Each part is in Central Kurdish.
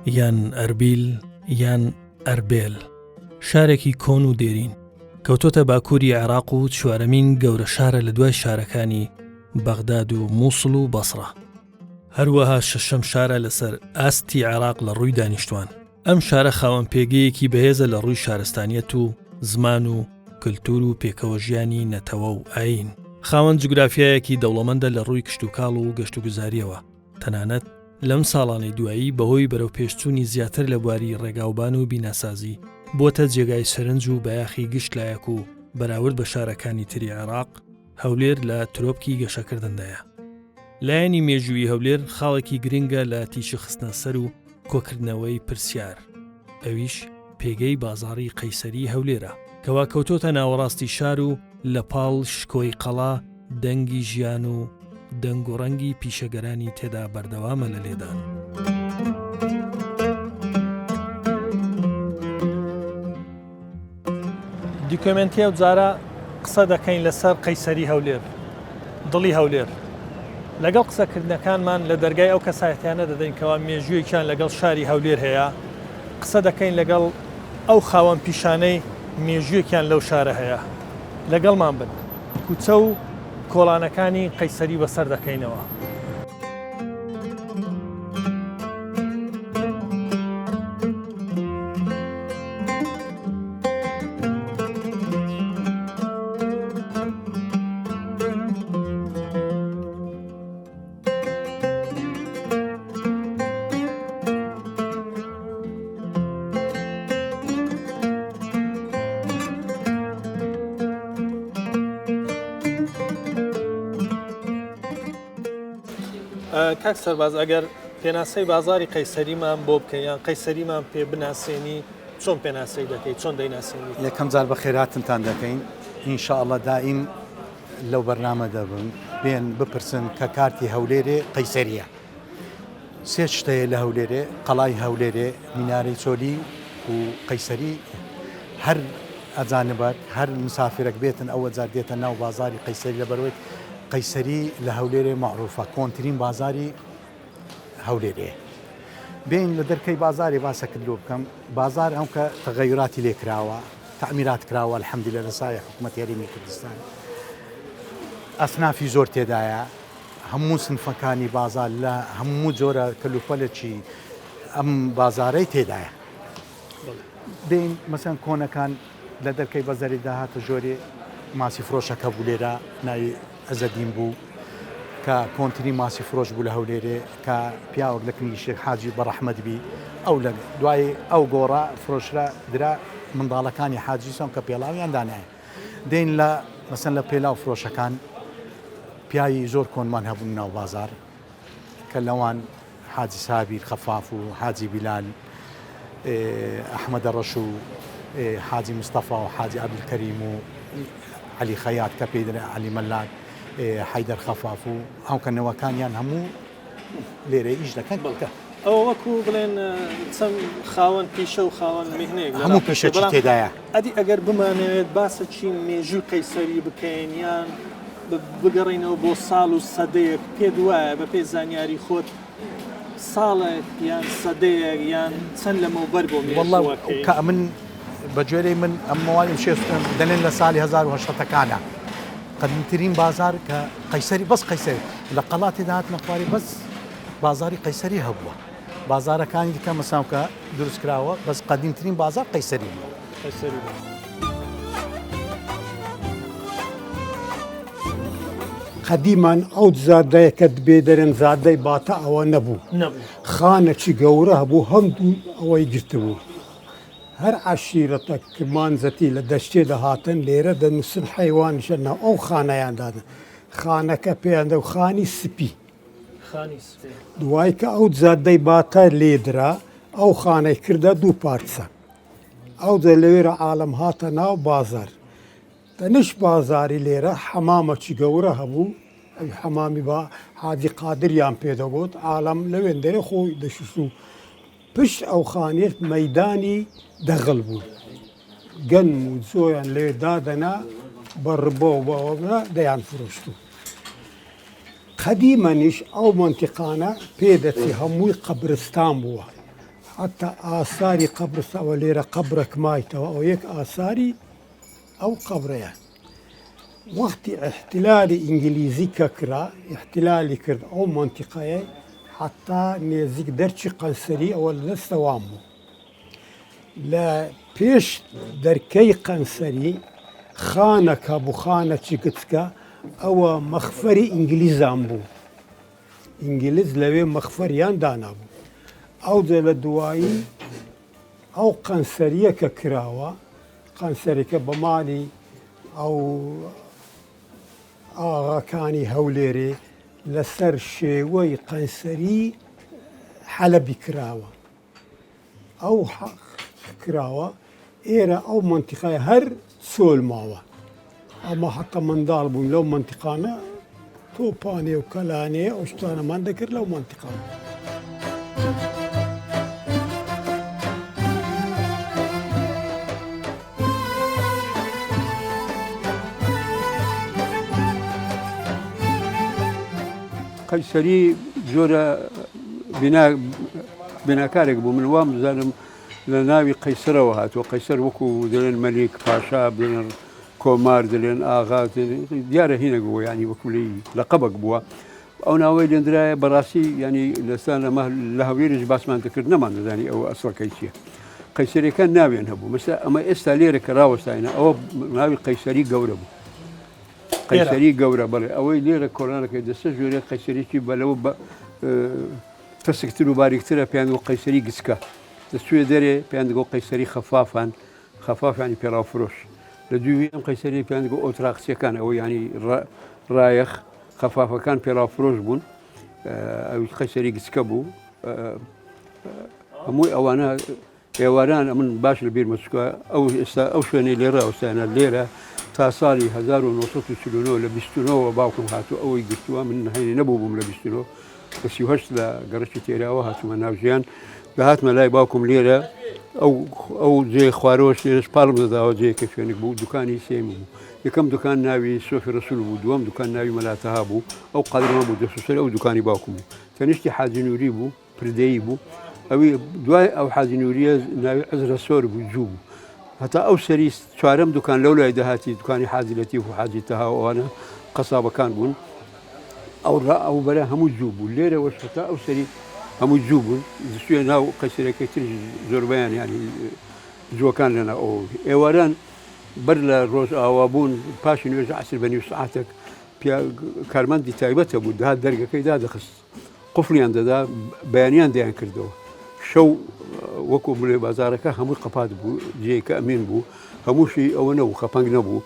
یان ئەربیل یان ئەربێل، شارێکی کۆن و دێرین کەوتۆتە باکووری عێراق و چوارەمین گەورە شارە لە دوای شارەکانی بەغداد و مووسڵ و بەسڕە. هەروەها شەشەم شارە لەسەر ئاستی عێراق لە ڕووی دانیشتوان. ئەم شارە خاوەن پێگەیەکی بەهێزە لە ڕووی شارستانیەت و زمان و کلتور و پێکەوە ژیانی نەتەوە و ئاین. خاوەن جوگرافیایەکی دەوڵەمەندە لە ڕووی کشتوکاڵ و گەشتوگوزاریەوە. تەنانەت لەم ساڵانەی دوایی بەهۆی بەرەو پێشچوونی زیاتر لە بواری ڕێگاوبان و بیناسازی بۆتە جێگای سەرنج و بەیاخی گشتلایەک و بەراورد بە شارەکانی تری عێراق، هەولێر لە ترۆپکی گەشەکردندایە. لایەنی مێژووی هەولێر خاڵێکی گرنگە لە تیشی خستنە سەر و کۆکردنەوەی پرسیار، ئەویش پێگەی بازاڕی قەیسەری هەولێرە کەوا کەوتۆتە ناوەڕاستی شار و لە پاڵ شکۆی قەڵا دەنگی ژیان و دەنگ و ڕەنگی پیشەگەرانی تێدا بەردەوامە لە لێدان. دیکۆمنتیە و جارە قسە دەکەین لەسەر قەیسەری هەولێر، دڵی هەولێر. لەگەڵ قسەکردنەکانمان لە دەرگای ئەو کەسایەتیانە دەدەین کەوا مێژوویەکیان لەگەڵ شاری هەولێر هەیە، قسە دەکەین لەگەڵ ئەو خاوەن پیشانەی مێژوویەکیان لەو شارە هەیە. لەگەڵمان بن، کوچە و کۆڵانەکانی قەیسەری بەسەر دەکەینەوە. کاک سەرباز، ئەگەر پێناسەی بازاری قەیسەریمان بۆ بکەیان قەیسەریمان پێ بناسێنی، چۆن پێناسەی دەکەیت، چۆن دەیناسێنی؟ یەکەم جار بە خێراتتان دەکەین. ئینشاءڵڵە دائیم لەو بەرنامە دەبن بێن بپرسن کە کارتی هەولێرێ قەیسەریە. سێ شتەیە لە هەولێرێ: قەڵای هەولێرێ، مینارەی چۆلی و قەیسەری. هەر ئەجانبەت هەر مسافرێک بێتن ئەوە جار دێتە ناو بازاری قەیسەری لەبەرەوەی قەیسەری لە هەولێرێ معروفە، کۆنترین بازاری هەولێرێ. بین لە دەرکەی بازاری باسە کردو بکەم. بازار ئەم کە تەغەیراتی لێکراوە، تەعمیرات کراوە الحەمدوللە لە سایە حکوومەت یاریمی کوردستان. ئەسنافی زۆر تێدایە، هەموو سنفەکانی بازار لە هەموو جۆرە کەلوپەلەکی ئەم بازارەی تێدایە. بین مەسەن کۆنەکان لە دەرکەی بەزەری داهاتە ژۆرێ ماسی فرۆشەکە بوو لێرە، ناوی ئەزەدین بوو کە کۆنتری ماسی فرۆش بوو لە هەولێرێ کە پیاوەک لە کنیشێک حاجی بەڕەحمەت بی. ئەو لە دوای ئەو گۆڕە فرۆشرا درا منداڵەکانی حاجی سۆن کە پێڵاویان دانایە. دێن لە مەسەن لە پێلاو فرۆشەکان پیاوی زۆر کۆنمان هەبوون ناو بازار کە لەوان حاجی سابیر خەفاف و حاجی بیلال، ئەحمەدە ڕەش و حاجی مستەفا و حاجی عەبدولکەریم و عەلی خەیات کە پێی دەڵێن عەلی مەلات، حەیدەر خەفاف و ئەو کەنەوەکانیان هەموو لێرە ئیش دەکەن. بەڵکە ئەوە وەکو بڵێن چەند خاوەن پیشە و خاوەن میهنەیەک هەموو پیشەکی تێدایە. ئەدی ئەگەر بمانەوێت باسە چی مێژووی قەیسەری بکەین یان بگەڕینەوە بۆ ساڵ و سەدەیەک، پێ دوایە بە پێ زانیاری خۆت ساڵێک یان سەدەیەک یان چەند لەمەوبەر بۆ مێژووەکەی؟ کە من بەگوێرەی من ئەم مەوانیم شێستن دەنێن لە ساڵی 1800ەکانە قەدیمترین بازار کە قەیسەری بەس قەیسەری لە قەڵاتی داهاتنە خواری بەس بازاری قەیسەری هەبووە. بازارەکانی دیکە مەساوکە دروست کراوە بەس قەدیمترین بازار قەیسەری بووە. قەدیمان ئەو زادەیە کە دبێ دەرێن زادەی باتە ئەوە نەبوو، خانێکی گەورە هەبوو، هەموو ئەوەی گرتبوو. هەر عەشیرەتە کرمانزەتی لە دەشتێ دەهاتن لێرە دەنووسن حەیوانیشە ناو ئەو خانەیان دادن. خانەکە پێیان دە خانی سپی. دوای کە ئەو زادەی باتە لێدرا ئەو خانەی کردە دوو پارچە. ئەو دە لەوێرە عالەم هاتە ناو بازار. تەنیش بازاری لێرە حەمامەکی گەورە هەبوو، ئەو حەمامی بە حاجی قادریان پێدەگوت، عالەم لەوێن دەرێ خۆی دەشوش و پشت ئەو خانێت مەیدانی دەغڵ بوو. گەن و زۆیان لێ دادەنا بەڕبە و بەوە دەیان فرۆشت. قەدیمەنیش ئەو منتیقانە پێدەچی هەمووی قەبرستان بووە. حتى آثاری قبرستەوە لێرە قبرەك مایتەوە ئەو یەک ئاساری ئەو قبرەیە. وەختی احتیلالی ئینگلیزی کە کرا احتیلالی کرد ئەو منتیقەیە حتا نێزیک دەرچی قەنسەری ئەوە لەدەستەوان بوو. لە پێش دەرکەی قەنسەری خانەکە بوو خانەکی کچکە ئەوە مەخفەری ئینگلیزان بوو. ئینگلیز لەوێ مەخفەریان دانابوو. ئەو جە لە دوایی ئەو قەنسەریە کە کراوە قەنسەرێکە بە ماڵی ئەو ئاغاکانی هەولێرێ لەسەر شێوەی قەنسەری حەلەبی کراوە. ئەو کراوە ئێرە ئەو منتیقای هەر چۆل ماوە. ئەمە حتا منداڵ بوون لەو منتیقانە تۆپانێ و کەلانێ ئەو شتانەمان دەکرد لەو منتیقانە. قەیسەری زۆرە بیناکارێک بوو من وام بزانم لە ناوی قەیسەرەوە هاتووە قەیسەر وەکو دەڵێن مەلیک پاشا بڵێن کۆمار دەڵێن ئاغا دیارە هینە بووە ینی وەکولی لە قەبک بووە ئەو ناوەی لێنرایە بەڕاستی ینی لەستان لەمە لە هەولێرش باسمان دەکرد نەمان دەزانی ئەوە ئەسڵەکەی چییە قەیسەریەکان ناوێن هەبوو مەستا ئەمە ئێستا لێرە کە ڕاوەستاینە ئەوە ناوی قەیسەری گەورە بوو قەیسەری گەورە بڵێ ئەوەی لێرە کۆرانەکەی دەستە ژۆرە قەیسەرێکی بەلەوە فەسکتر و باریکترە پێیان و قەیسەری گچکە دەستوێ دەرێ پێیان دەگۆ قەیسەری خەفافان خەفافانی پێراوفرۆش لە دووی ئەم قەیسەری پێیان دەگۆ ئۆتراقچیەکان ئەوە ینی ڕایەخ خەفافەکان پێراوفرۆش بوون ئەوی قەیسەری گچکە بوو هەمووی ئەوانە ئێواران من باش لە بیر مەچکووە ئەو ئێستا ئەو شوێنەی لێرە ئەوستانە لێرە تا ساڵی 1940 لە 29ەوە باوکم هاتوو ئەوەی گرتووە من هەینی نەبوو بووم لە 29 بە 38 لە گەڕشی تێراوە هاتوومە ناوژیان داهاتمە لای باوکم لێرە ئەو جێ خوارەوەش لێرەش پاڵم دەداوە جەیەکە شوێنێک بوو دوکانی سێم بوو یەکەم دوکان ناوی سۆفی ڕەسوول بوو دووەم دوکان ناوی مەلاتەها بوو ئەو قادرمە بوو دەسوسەر ئەو دوکانی باوکم بوو تەنیشتی حاجی نووری بوو پردەیی بوو ئەوی دوای ئەو حاجی نووریە ناوی عزرە سۆر بوو جوو بوو هەتا ئەو سەری چوارەم دوکان لەو لای داهاتی دوکانی حاجی لەتیف و حاجی تەها ئەوانە قەسابەکان بوون ئەو بەرە هەموو جوو بوو لێرەوەش هەتا ئەو سەری هەموو جوو بوون شوێ ناو قەیسەرەکەی تر زۆربیان ینی جووەکان لەنا ئەو ئێواران بەر لە ڕۆژ ئاوا بوون پاشی نوێژ عەسر بە نیو سەعاتێک کارمەندی تایبەتە بوو داهات دەرگەکەی دادەخست قوفڵیان دەدا بەیانیان دەیان کردەوە شەو وەکو بڵێ بازارەکە هەمووی قەپات بوو جێیکە ئەمین بوو هەمووشی ئەوە نەبوو خەپەنگ نەبوو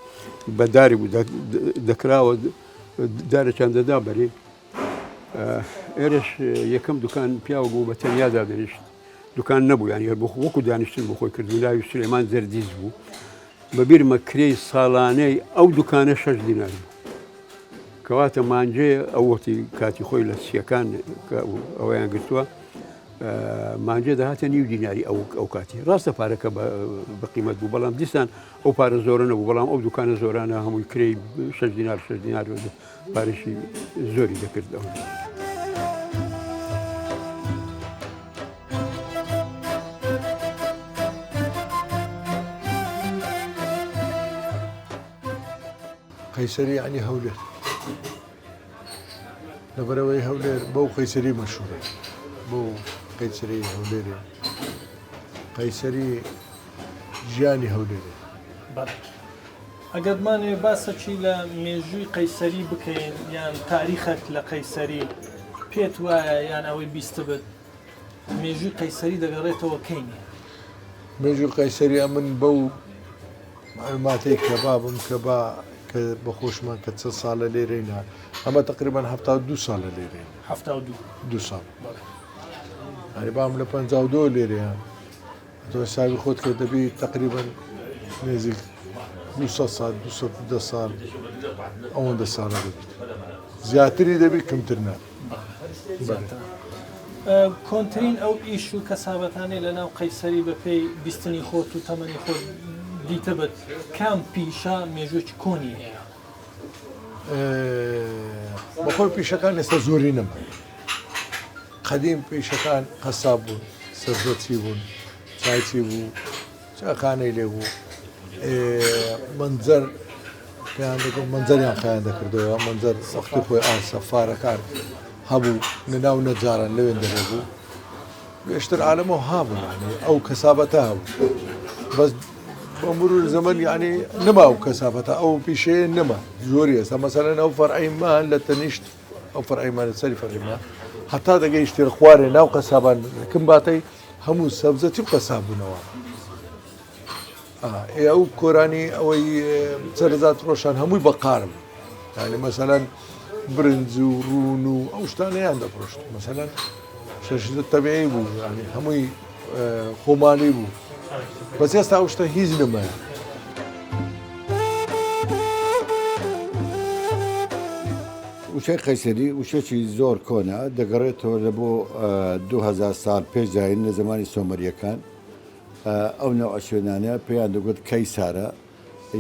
بەداری بوو دەکراوە دارەچان دەدا بەرێ ئێرەش یەکەم دوکان پیاوە بوو بە تەنیادا دەنیشت دوکان نەبوو ینی وەکو دانیشتن بۆ خۆی کردو لاوی سلێمان زەردیز بوو بەبیرمە کرێی ساڵانەی ئەو دوکانە 6 دینار بوو کەواتە مانجێ ئەوەتی کاتی خۆی لە سیەکان ئەویان گرتووە مانجێ داهاتە نیو دیناری ئەو کاتی ڕاستە پارەکە بە قیمەت بوو بەڵام دیسان ئەو پارە زۆرە نەبوو بەڵام ئەو دوکانە زۆرانە هەمووی کرێی 6 دینار پارێکی زۆری دەکرد ئەو قەیسەری عنی هەولێر لەبەرەوەی هەولێر بەو قەیسەری مەشهوورە بۆ قەیسەری هەولێرێ قەیسەری ژیانی هەولێرێ ئەگەرمانێ باسەکی لە مێژووی قەیسەری بکەین یان تاریخەک لە قەیسەری پێت وایە یان ئەوەی بیستە بێت مێژووی قەیسەری دەگەڕێتەوە کەینی مێژووی قەیسەری من بەو معلوماتەی کە بابم کە کە بەخۆشمان کە چە ساڵە لێرەینا ئەمە تقریبان 72 ساڵە لێرەین 72 ساڵ هەری بام لە 52 لێرەیان تۆ ساوی خۆت کە دەبی تقریبان نێزیک 200 ساڵ 210 ساڵ ئەوەندە ساڵە دەبیت زیاتری دەبی کەمتر نا کۆنترین ئەو ئیش و کەسابەتانەی لە ناو قەیسەری بەپێی بیستنی خۆت و تەمەنی خۆت دیتە بێت کام پیشە مێژووی کۆنی هەیە بەخۆی پیشەکان ئێستا زۆری نەما قەدیم پیشەکان قەساب بوون سەرزە چی بوون چای چی بوو چاخانەی لێ بوو منجەر پێیان دەکەم منجەریان خیان دەکردەوە منجەر وەختی خۆی سەفارەکان هەبوو نەناو نەجاران لەوێن دەرێ بوو بێشتر عالەمەوە هابوو ئەو کەسابەتە هەبوو بەس بە مرور زەمەن یعنی نەما ئەو کەسابەتە ئەو پیشەیە نەما زۆری ئێستا مەسەلەن ئەو فەرعیمان لە تەنیشت ئەو فەرعیمان لەسەری فەرعیمان هەتا دەگەیشتێ خوارێ ناو قەسابان کم باتەی هەموو سەبزەتی و قەساب بوونەوە ئەو کۆرانی ئەوەی سەرزات ڕۆشان هەمووی بەقارم یعنی مەسەلەن برنج و ڕون و ئەو شتانەیان دەفرۆشت مەسەلەن شەشدە تەبیعی بوو ینی هەمووی خۆمانی بوو بەس ئێستا ئەو شتە هیچ نەمایە وشەی قەیسەری وشەی زۆر کۆنا دەگەڕێتەوە لە بۆ 2000 ساڵ پێش داین لە زمانی سۆمەریەکان ئەو نەوە شوێنانە پێیان دەگوت کەیسارە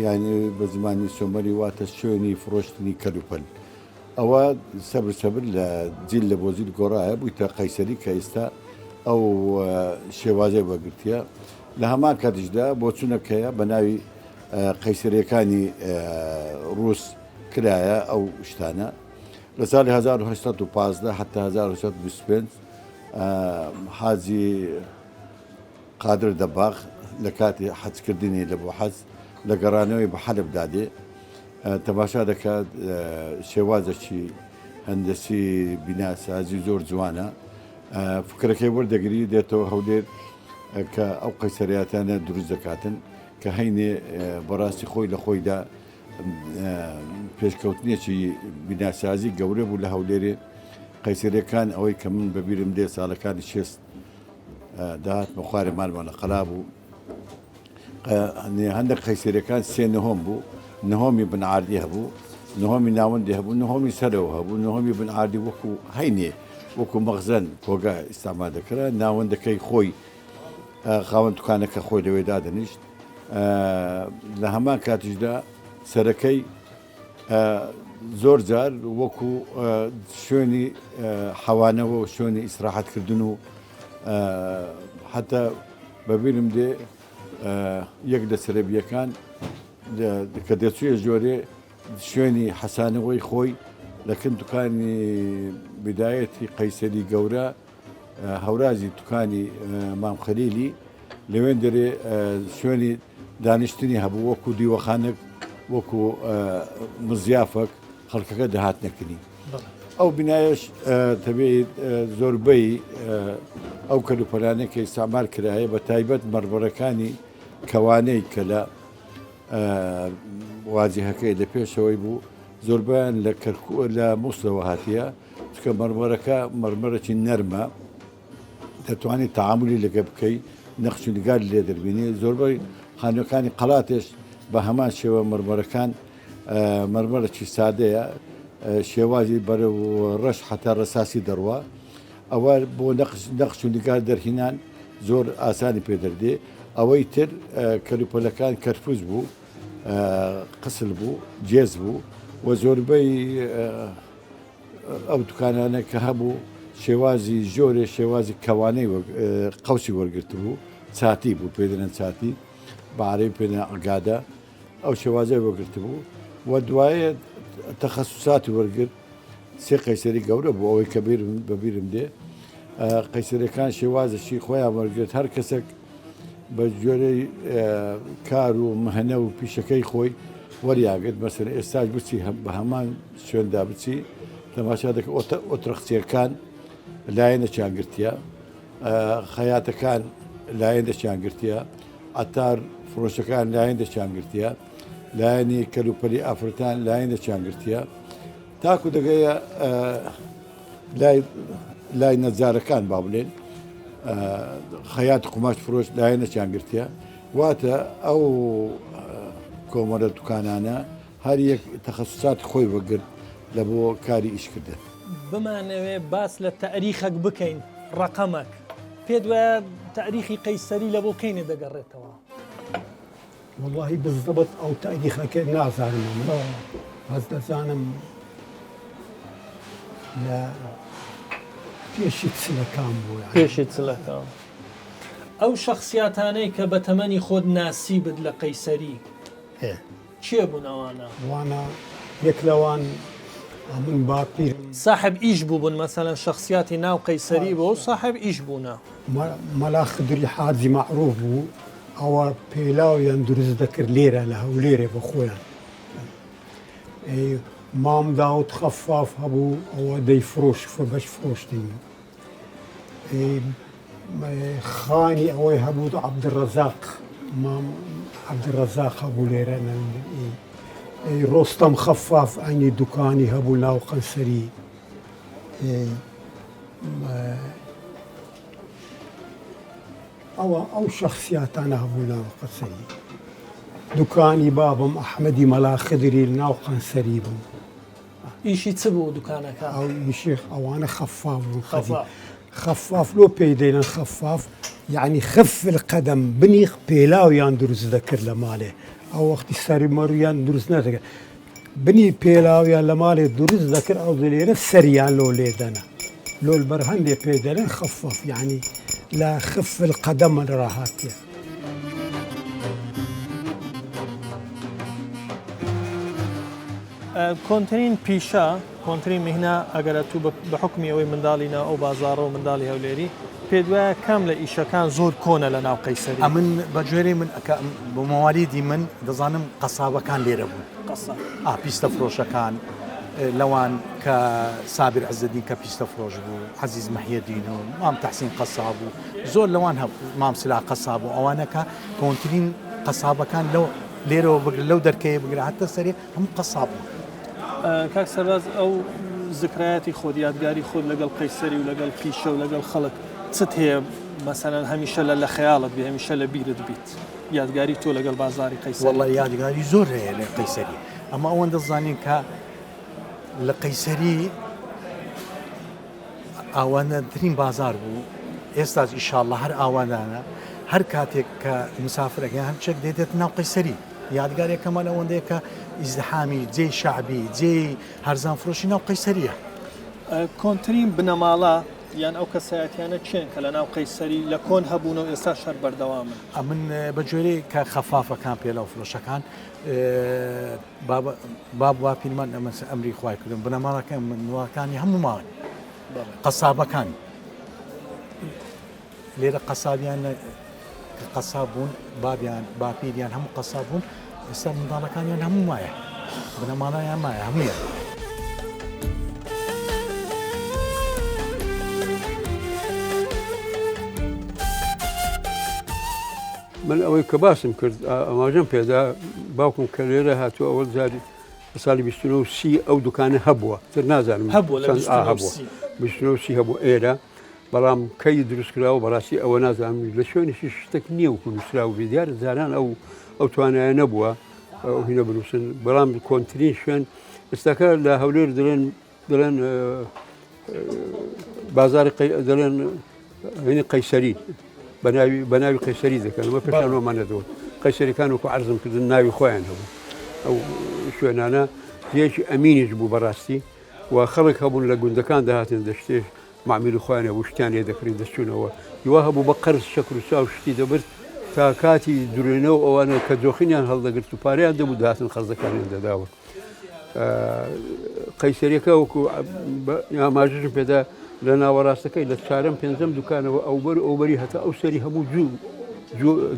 یعنی بە زمانی سۆمەری واتە شوێنی فرۆشتنی کەلوپەل ئەوە سەبر لە جیل لە بۆ جیل گۆڕایە بوویتە قەیسەری کە ئێستا ئەو شێوازەی وەگرتیە لە هەمان کاتیشدا بۆ چوونەکەیە بە ناوی قەیسەریەکانی ڕووس کرایە ئەو شتانە لە ساڵی 1915 حتا 1925 حاجی قادر دەباغ لە کاتی حەجکردنی لە بۆ حەج لە گەڕانەوەی بە حەلب دادێ تەماشا دەکات شێوازێکی هەندەسی بیناسازی زۆر جوانە فکرەکەی وەردەگری دێتەوە هەولێر کە ئەو قەیسەریاتانە دروست دەکاتن کە هەینێ بەڕاستی خۆی لە خۆیدا پێشکەوتنیەکی بیناسازی گەورە بوو لە هەولێرێ قەیسەریەکان ئەوەی کە من بەبیرم دێ ساڵەکانی شێست داهاتمە خوارێ مالمان لە قەلا بوو هەندێک قەیسەریەکان سێ نهۆم بوو نهۆمی بنعاردی هەبوو نهۆمی ناوەندی هەبوو نهۆمی سەرەوە هەبوو نهۆمی بنعاردی وەکو هەینێ وەکو مەخزن کۆگا ئیستعمال دەکرا ناوەندەکەی خۆی خاوەن دوکانەکە خۆی لەوێ دادەنیشت لە هەمان کاتیشدا سەرەکەی زۆر جار وەکو شوێنی حەوانەوە و شوێنی ئیسراحەتکردن و حتا بەبیرم دێ یەک لە سەرەبیەکان کە دەچوویە ژۆرێ شوێنی حەسانەوەی خۆی لەکن دوکانی بدایەتی قەیسەری گەورە هەورازی دوکانی مام خەلیلی لەوێن دەرێ شوێنی دانیشتنی هەبوو وەکو دیوەخانێک وەکو مزیافەک خەڵکەکە دەهات نەکردی ئەو بینایش تەبێت زۆربەی ئەو کەلوپەلانەی کە ئیستعمال کرایە بە تایبەت مەربەڕەکانی کەوانەی کە لە واجهەکەی لە پێشەوەی بوو زۆربیان لە مووسڵەوە هاتیە چکە مەرمەرەکە مەرمەرەی نەرمە دەتوانێت تەعاملی لەگە بکەی نەخشنگار لێ دەربینی زۆربەی خانوەکانی قەڵاتش بە هەمان شێوە مەرمەرەکان مەرمەرەی سادەیە شێوازی بەرە ڕەش حتا ڕەساسی دەڕوە ئەوە بۆ نەخشنگار دەرهینان زۆر ئاسانی پێدەردێ ئەوەی تر کەلوپەلەکان کەرفوز بوو قسل بوو جێز بوو و زۆربەی ئەو دوکانانە کە هەبوو شێوازی ژۆرێ شێوازی کەوانەی قەوسی وەرگرت بوو چاتی بوو پێدەنێن چاتی بەعرەبی پێدەنێن ئەگادە ئەو شێوازەی وەرگرت بوو و دوایە تەخەسوساتی وەرگرت سێ قەیسەری گەورە بوو ئەوەی کە بەبیرم دێ قەیسەریەکان شێوازەشی خۆیان وەرگرت هەر کەسێک بە جۆرەی کار و مەهنە و پیشەکەی خۆی وەریاگرت مەسەن ئێستاش بچی بە هەمان شوێندا بچی تەماشا دەکە ئۆترەخچیەکان لایەنەچیان گرتیە خەیاتەکان لایەنەچیان گرتیە ئەتار فرۆشەکان لایەنەچیان گرتیە لایەنی کەلوپەلی ئافرەتان لایەنەچیان گرتیە تاکو دەگەیە لای نەجارەکان با بڵێن خەیات قوماش فرۆش لایەنەچیان گرتیە واتە ئەو کۆمەڵە دوکانانە هەر یەک تەخەسوسات خۆی وەگرت لە بۆ کاری ئیشکردن بمانەوێ باس لە تاریخەک بکەین ڕقەمەک پێ دوایە تاریخی قەیسەری لە بۆ کەینێ دەگەڕێتەوە واللهی بزدەبەت ئەو تاریخەکە نازانم هەز دەزانم لە پێشی چلەکان بوو پێشی چلەکان ئەو شخصیاتانەی کە بە تەمەنی خۆت ناسیبت لە قەیسەری چێ بوون ئەوانە؟ وانە یەک لەوان من باپیر صاحب ئیش بوون مەسەلەن شخصیاتی ناو قەیسەری بۆ و صاحب ئیش بوونە مەلا خدری حاجی معروف بوو ئەوە پێلاویان دروست دەکرد لێرە لە هەولێرێ بە خۆیان مام داوت خەفاف هەبوو ئەوە دەیفرۆش بەش فرۆشتین خانی ئەوەی هەبوو عەبدڕەزاق مام عەبدڕەزاق هەبوو لێرە ڕۆستەم خەفاف ئەنی دوکانی هەبوو ناو قەنسەری ئەو شخصیاتانە هەبوو ناو قەنسەری دوکانی بابم ئەحمەدی مەلا خدری ناو قەنسەری بوو ئیشی چ بوو دوکانەکە؟ ئەو ئیشی ئەوانە خەفاف بوو خەفاف لۆ پێی دەیڵن خەفاف یعنی خف القەدەم بنی پێلاویان دروست دەکرد لە ماڵێ ئەو وەختی سەری مەڕویان دروست نەدەکرد بنی پێلاویان لە ماڵێ دروست دەکرد ئەو دلێرە سەریان لۆ لێدەنە لۆ بەر هەندێ پێ دەڵێن خەفاف یعنی لا خف القەدەمە ڕاهاتیە کۆنتترین پیشە کۆنتترین میهنا ئەگەرە تو بە حکمی ئەوەی منداڵینە ئەو بازاڕە و منداڵی هەولێری پێ دوایە کام لە ئیشەکان زۆر کۆنە لە ناو قەیسەری من بە گوێرەی من بۆ ماوالیدی من دەزانم قەسابەکان لێرە بوون پیستە فرۆشەکان لەوان کە سابر عەزەدین کە پیستە فرۆش بوو عەزیز مەحیەدین و مام تەحسین قەساب بوو زۆر لەوان مام سلا قەساب و ئەوانەکە کۆنتترین قەسابەکان لێرەوە بگرە لەو دەرکەیە بگرە هەتە سەرێ هەموو قەساب بوو کاک سەرباز ئەو ذکرایەتی خۆت یادگاری خۆت لەگەڵ قەیسەری و لەگەڵ پیشە و لەگەڵ خەڵک چت هەیە مەسەلەن هەمیشە لە خەیاڵت بێ هەمیشە لە بیرت بیت یادگاری تۆ لەگەڵ بازاری قەیسەری وەڵڵا یادگاری زۆر هەیە لە قەیسەری ئەمە ئەوەندە دەزانین کە لە قەیسەری ئاوانەترین بازار بوو ئێستاش ئیشاڵڵا هەر ئاوانانە هەر کاتێک کە مسافرەکە هەرچێک دێتێت ناو قەیسەری یادگارێکەمە لەوەندەیە کە ئیزدحامی جێی شعبی جێی هەرزان فرۆشی ناو قەیسەریە کۆنتترین بنەماڵە یان ئەو کەسایەتیانە چێن کە لە ناو قەیسەری لە کۆن هەبوون و ئێستا شەر بەردەوامن من بە جۆرەی کە خەفافەکان پێ لەو فرۆشەکان باب واپیلمان ئەمری خوای کردم بنەماڵەکە نواکانی هەموو ماڵ قەسابەکان لێرە قەسابیان قەساب بوون بابیان باپیریان هەموو قەساب بوون ئێستا منداڵەکانیان هەموو وایە بنەماڵیان مایە هەموویە من ئەوەی کە باسم کرد ئەماژەم پێدا باوکم کە لێرە هاتووە ئەوەل زاری ساڵی 1930 ئەو دوکانە هەبووە تر نازانم هەبووە هەبوو ئێرە بەڵام کەی دروستکراوە بەڕاستی ئەوە نازانم لە شوێنیشی شتێک نییە وکو نووسرا و دیارە زانان ئەو توانایە نەبووە ئەو هینە بنووسن بەڵام کۆنتترین شوێن ئێستاکە لە هەولێر دەڵێن بازاری دەڵێن هێنی قەیسەری بە ناوی قەیسەری دەکەن ئەمە پێشانۆمانەدەوە قەیسەریەکان وەکو عەرزم کردن ناوی خۆیان هەبوو ئەو شوێنانە جێکی ئەمینیش بوو بەڕاستی و خەڵک هەبوون لە گوندەکان داهاتن دەشتێ معمیلی خۆیانە بوو شتیان لێ دەکرێت دەچوونەوە هیوا هەبوو بە قەرز شەکر و ساو شتی دەبرد تا کاتی درێنەوە ئەوانە کە جۆخینیان هەڵدەگرت و پارەیان دەبوو داهاتن خەرزەکانیان دەداوە قەیسەریەکە وەکو ئاماژەشم پێدا لە ناوەڕاستەکەی لە چارەم پێنجەم دوکانەوە ئەوبەری هەتا ئەو سەری هەموو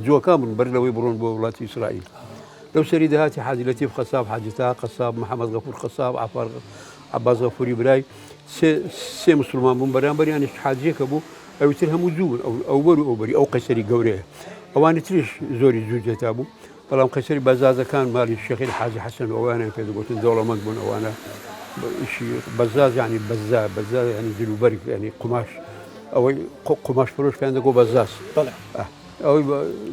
جووەکان بوون بەر لەوەی بڕۆن بۆ وڵاتی ئیسرائیل لەو سەری داهاتی حاجی لەتیف قەساب حاجی تا قەساب محەممەد غەفور قەساب عەباس غەفوری برای سێ مسلمان بوون بەرامبەریانش حاجیەکە بوو ئەوتر هەموو جوو بوون ئەوبەر و ئەوبەری ئەو قەیسەری گەورەیە ئەوانی تریش زۆری جوو جێتا بوو بەڵام قەیسەری بەزازەکان مالی شێخی حاجی حەسەن ئەوانیان پێ دەگوتن دەوڵەمەند بوون ئەوانە بەزاز ینی بەزاز ینی دلوبەرگ ینی قماش ئەوەی قماش فرۆش پێیان دەگۆ بەزاز ئەوەی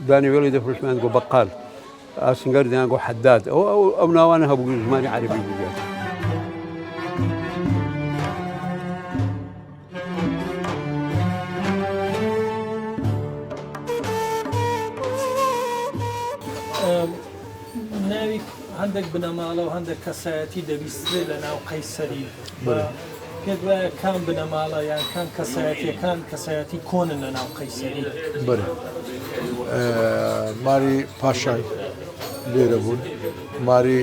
دانیوێڵی دەفرۆشمیان گۆ بەقال ئاسنگەر دەیان گۆ حەداد ئەو ناوانە هەبوو زمانی عەرەبی بوو ناوی هەندێک بنەماڵە و هەندێک کەسایەتی دەبیسترێ لە ناو قەیسەری پێت وایە کام بنەماڵە یان کام کەسایەتیەکان کەسایەتی کۆنن لە ناو قەیسەری؟ بەێ ماری پاشای لێرە بوون ماری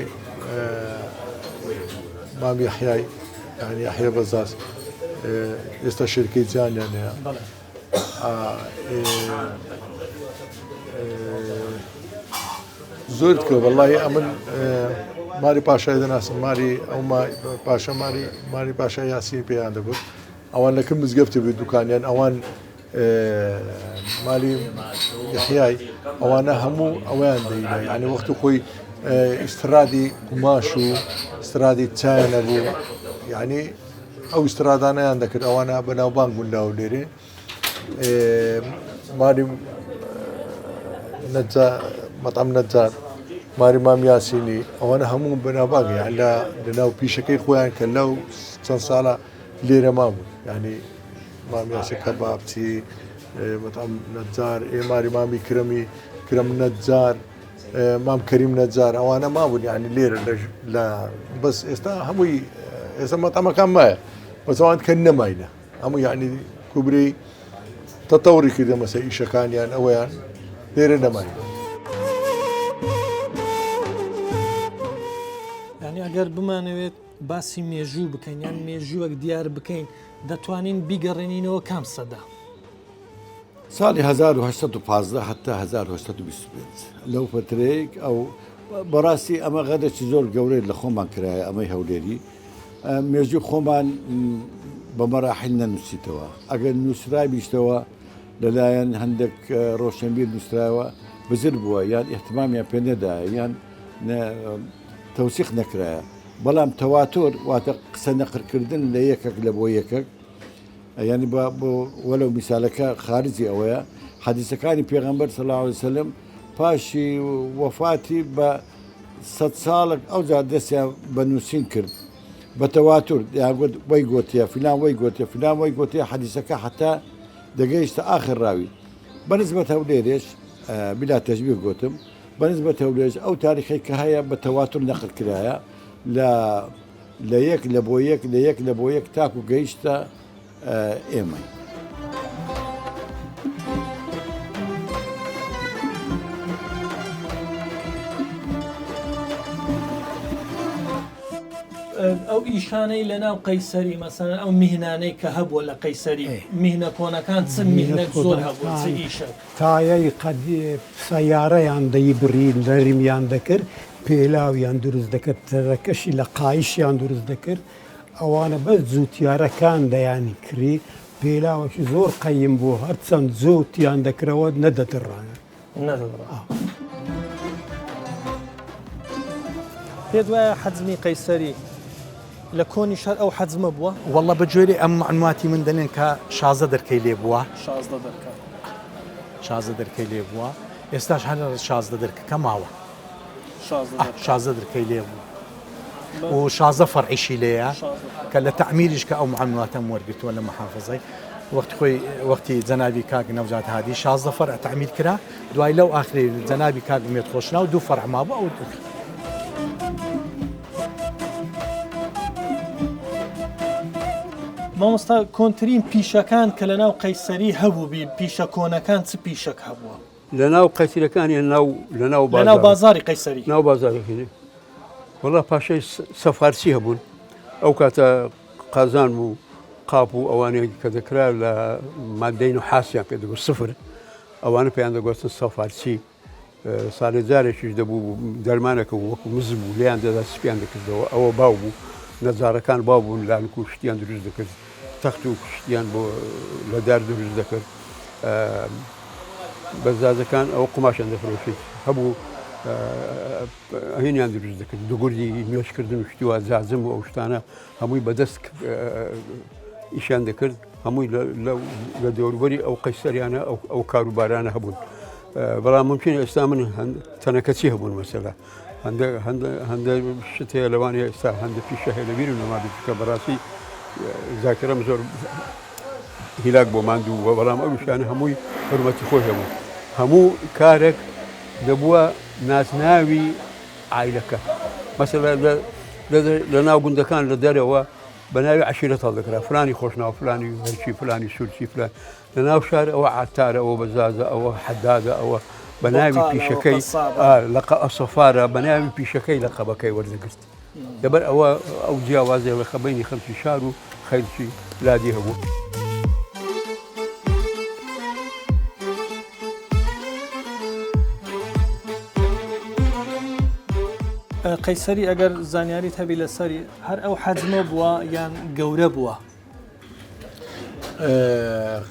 مامی حیای ینی حە بەزاز ئێستا شرکەی جانیان هەیە زۆر کە وەڵی ئەمن ماری پاشای دەناسم ماری ئەو پاشە ماری پاشای یاسی پێیان دەگوت ئەوان لەکەم مزگەفتە بێت دوکانیان ئەوان مالی یحیای ئەوانە هەموو ئەویان دەینە ینی وەختی خۆی ئیسترادی قماش و استرادی چایە بوو یعنی ئەو ئیسترادانەیان دەکرد ئەوانە بەناوبانگ بووندا و لێرێ ماری مەطعم نەجار ماری مام یاسینی ئەوانە هەموو بەناوبانگ یان لەناو پیشەکەی خۆیان کە لەو چەند ساڵە لێرە مابوو ینی مام یاسی کەبابچی مەطعم نەجار ماری مامی کرەم نەجار مام کەریم نەجار ئەوانە مابوون ینی لێرە لە بەس ئێستا هەمووی ئێستا مەطعمەکان مایە بەس ئەوان کە نەماینە هەموو ینی کوبرەی تەتەوری کردە مەسە ئیشەکانیان ئەوەیان لێرە نەماینە. ینی ئەگەر بمانەوێت باسی مێژوو بکەین یان مێژووەک دیار بکەین دەتوانین بیگەڕێنینەوە کام سەدا؟ ساڵی 1950 حتا 1925 لەو فترەیەک ئەو بەڕاستی ئەمە غەدەکی زۆر گەورەی لە خۆمان کرایە ئەمەی هەولێری مێژوو خۆمان بە مەراحل نەنووسیتەوە ئەگەر نووسرای بیشتەوە لەلایەن هەندێک ڕۆشنبیر نووسراوە بزر بووە یان احتمامیان پێ نەدایە یان تەوسیق نەکرایە بەڵام تەواتۆر واتە قسە نەقرکردن لە یەکێک لە بۆ یەکێک ینی وەلو میسالەکە خارجی ئەوەیە حەدیسەکانی پێغەمبەر صلی الله علیه وسلم پاشی وەفاتی بە 100 ساڵێک ئەوجا دەستیان بە نووسین کرد بە تەواتۆر وەی گوتیە فلان وەی گوتیە فلان وەی گوتیە حەدیسەکە حتا دەگەیشتە ئاخر ڕاوی بەنسبەت هەولێرێش بلا تەشبیه گوتم بەنسبەت هەولێرش ئەو تاریخی کە هەیە بە تەواتۆر نەقل کرایە لە یەک لە بۆ یەک لە یەک لە بۆ یەک تاکو گەیشتە ئێمە. ئەو ئیشانەی لە ناو قەیسەری مەسەن ئەو میهنانەی کە هەبووە لە قەیسەری میهنە کۆنەکان چ میهنە زۆر هەبوو چ ئیشە تایەی سەیارەیان دەیبڕی لەریمیان دەکرد پێلاویان دروست دەکرد تەرەکەشی لە قایشیان دروست دەکرد ئەوانە بەس جووتیارەکان دەیانی کری پێلاوەکی زۆر قەیم بوو هەرچەند جووتیان دەکرەوە نەدەدڕانە پێت وایە حەجمی قەیسەری لە کۆنی شار ئەو حەجمە بووە؟ وەڵڵە بەگوێرەی ئەم معلوماتی من دەنێن کە شازە دەرکەی لێ بووە شازە دەرکەی لێ بووە ئێستاش هەر شازدە دەرکەکە ماوە شازە دەرکەی لێ بوو و شازە فەرعیشی لێیە کە لە تەعمیریش کە ئەو معلوماتەم وەرگرتووە لە محافظەی وەختی جەنابی کاک نەوجات هادی شازدە فەرع تەعمیر کرا دوای لەو ئاخری جەنابی کاک مێت خۆشنا و دوو فەرع مابوو ئەو مامۆستا کۆنترین پیشەکان کە لە ناو قەیسەری هەبوو بین پیشە کۆنەکان چ پیشەک هەبووە؟ لە ناو قەیسەریەکانی لە ناو بازاری قەیسەری ناو بازارێکی وەڵا پاشای سەفارسی هەبوون ئەو کاتە قازان و قاپ و ئەوانەیە کە دەکرا لە مادەی نحاسیان پێ دەگوت سفر ئەوانە پێیان دەگوتن سەفارسی ساڵێ جارێکیش دەبوو دەرمانەکە وەکو مزم بوو لێیان دەدا سپیان دەکردەوە ئەوە باو بوو نەجارەکان باو بوون لانک و شتیان دروست دەکرد تەخت و شتیان بۆ لە دار دروست دەکرد بەزازەکان ئەوە قماشیان دەفرۆشیت هەبوو هێنیان دروست دەکرد دوگوردی نوێشکردن و شتی وا جازم و ئەو شتانە هەمووی بەدەست ئیشان دەکرد هەمووی لە دەوروبەری ئەو قەیسەریانە ئەو کاروبارانە هەبوون بەڵام ممکن ئێستا من تەنەکەچی هەبوون مەسەلا هەندە شت هەیە لەوانەیە ئێستا هەندە پیشە هەیە لە بیر و نەمادی کە بەڕاستی زاکرەم زۆر هیلاک بۆ ماندوو بەڵام ئەو شانە هەمووی حرمەتی خۆی هەبوو هەموو کارێک دەبووە ناسناوی عایلەکە مەسەلا لە ناو گوندەکان لە دەرەوە بناوي عشيرة هذا فلاني خوشنا وفلاني هرشي فلاني سورسي فلان لناو شارع أو عتارة أو بزازة أو حدادة أو بناوي في شكي لقى الصفارة بناوي في شكي لقى بكي ورزقست دبر أو جوازه وخبيني 5 شهر خير شيء لا دي هو قەیسەری ئەگەر زانیاریت هەبی لەسەری هەر ئەو حەجمە بووە یان گەورە بووە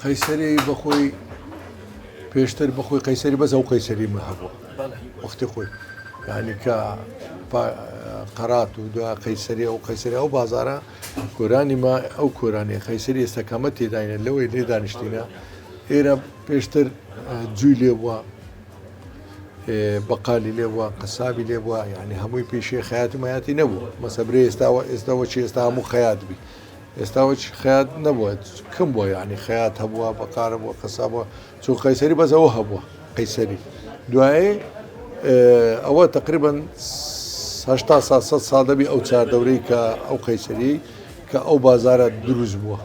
قەیسەری بەخۆی پێشتر بەخۆی قەیسەری بەس ئەو قەیسەری من هەبووە وەختی خۆی یعنی کە قەرات و دو قەیسەری ئەو قەیسەری ئەو بازارە کۆرانی ما ئەو کۆرانی قەیسەری ئێستاکەمە تێداینە لەوەی لێ دانیشتینە ئێرە پێشتر جووی لێ بووە بقالی لێ بووە قسابی لێ بووە یعنی هەمووی پێشێ خەیاتی مایەتی نەبوو مەسەبرێ ئێستاوەچی ئێستا هەموو خەیات بی ئێستاوەچ خەیات نەبووە کەم بووە یعنی خەیات هەبووە بەقارە بووە قسابەوە چون قەیسەری بەزەوە هەبووە قەیسەری دوایێ ئەوە تقریبا 80 ساڵ دەبی ئەو چاردەورەی کە ئەو قەیسەری کە ئەو بازارە دروست بووە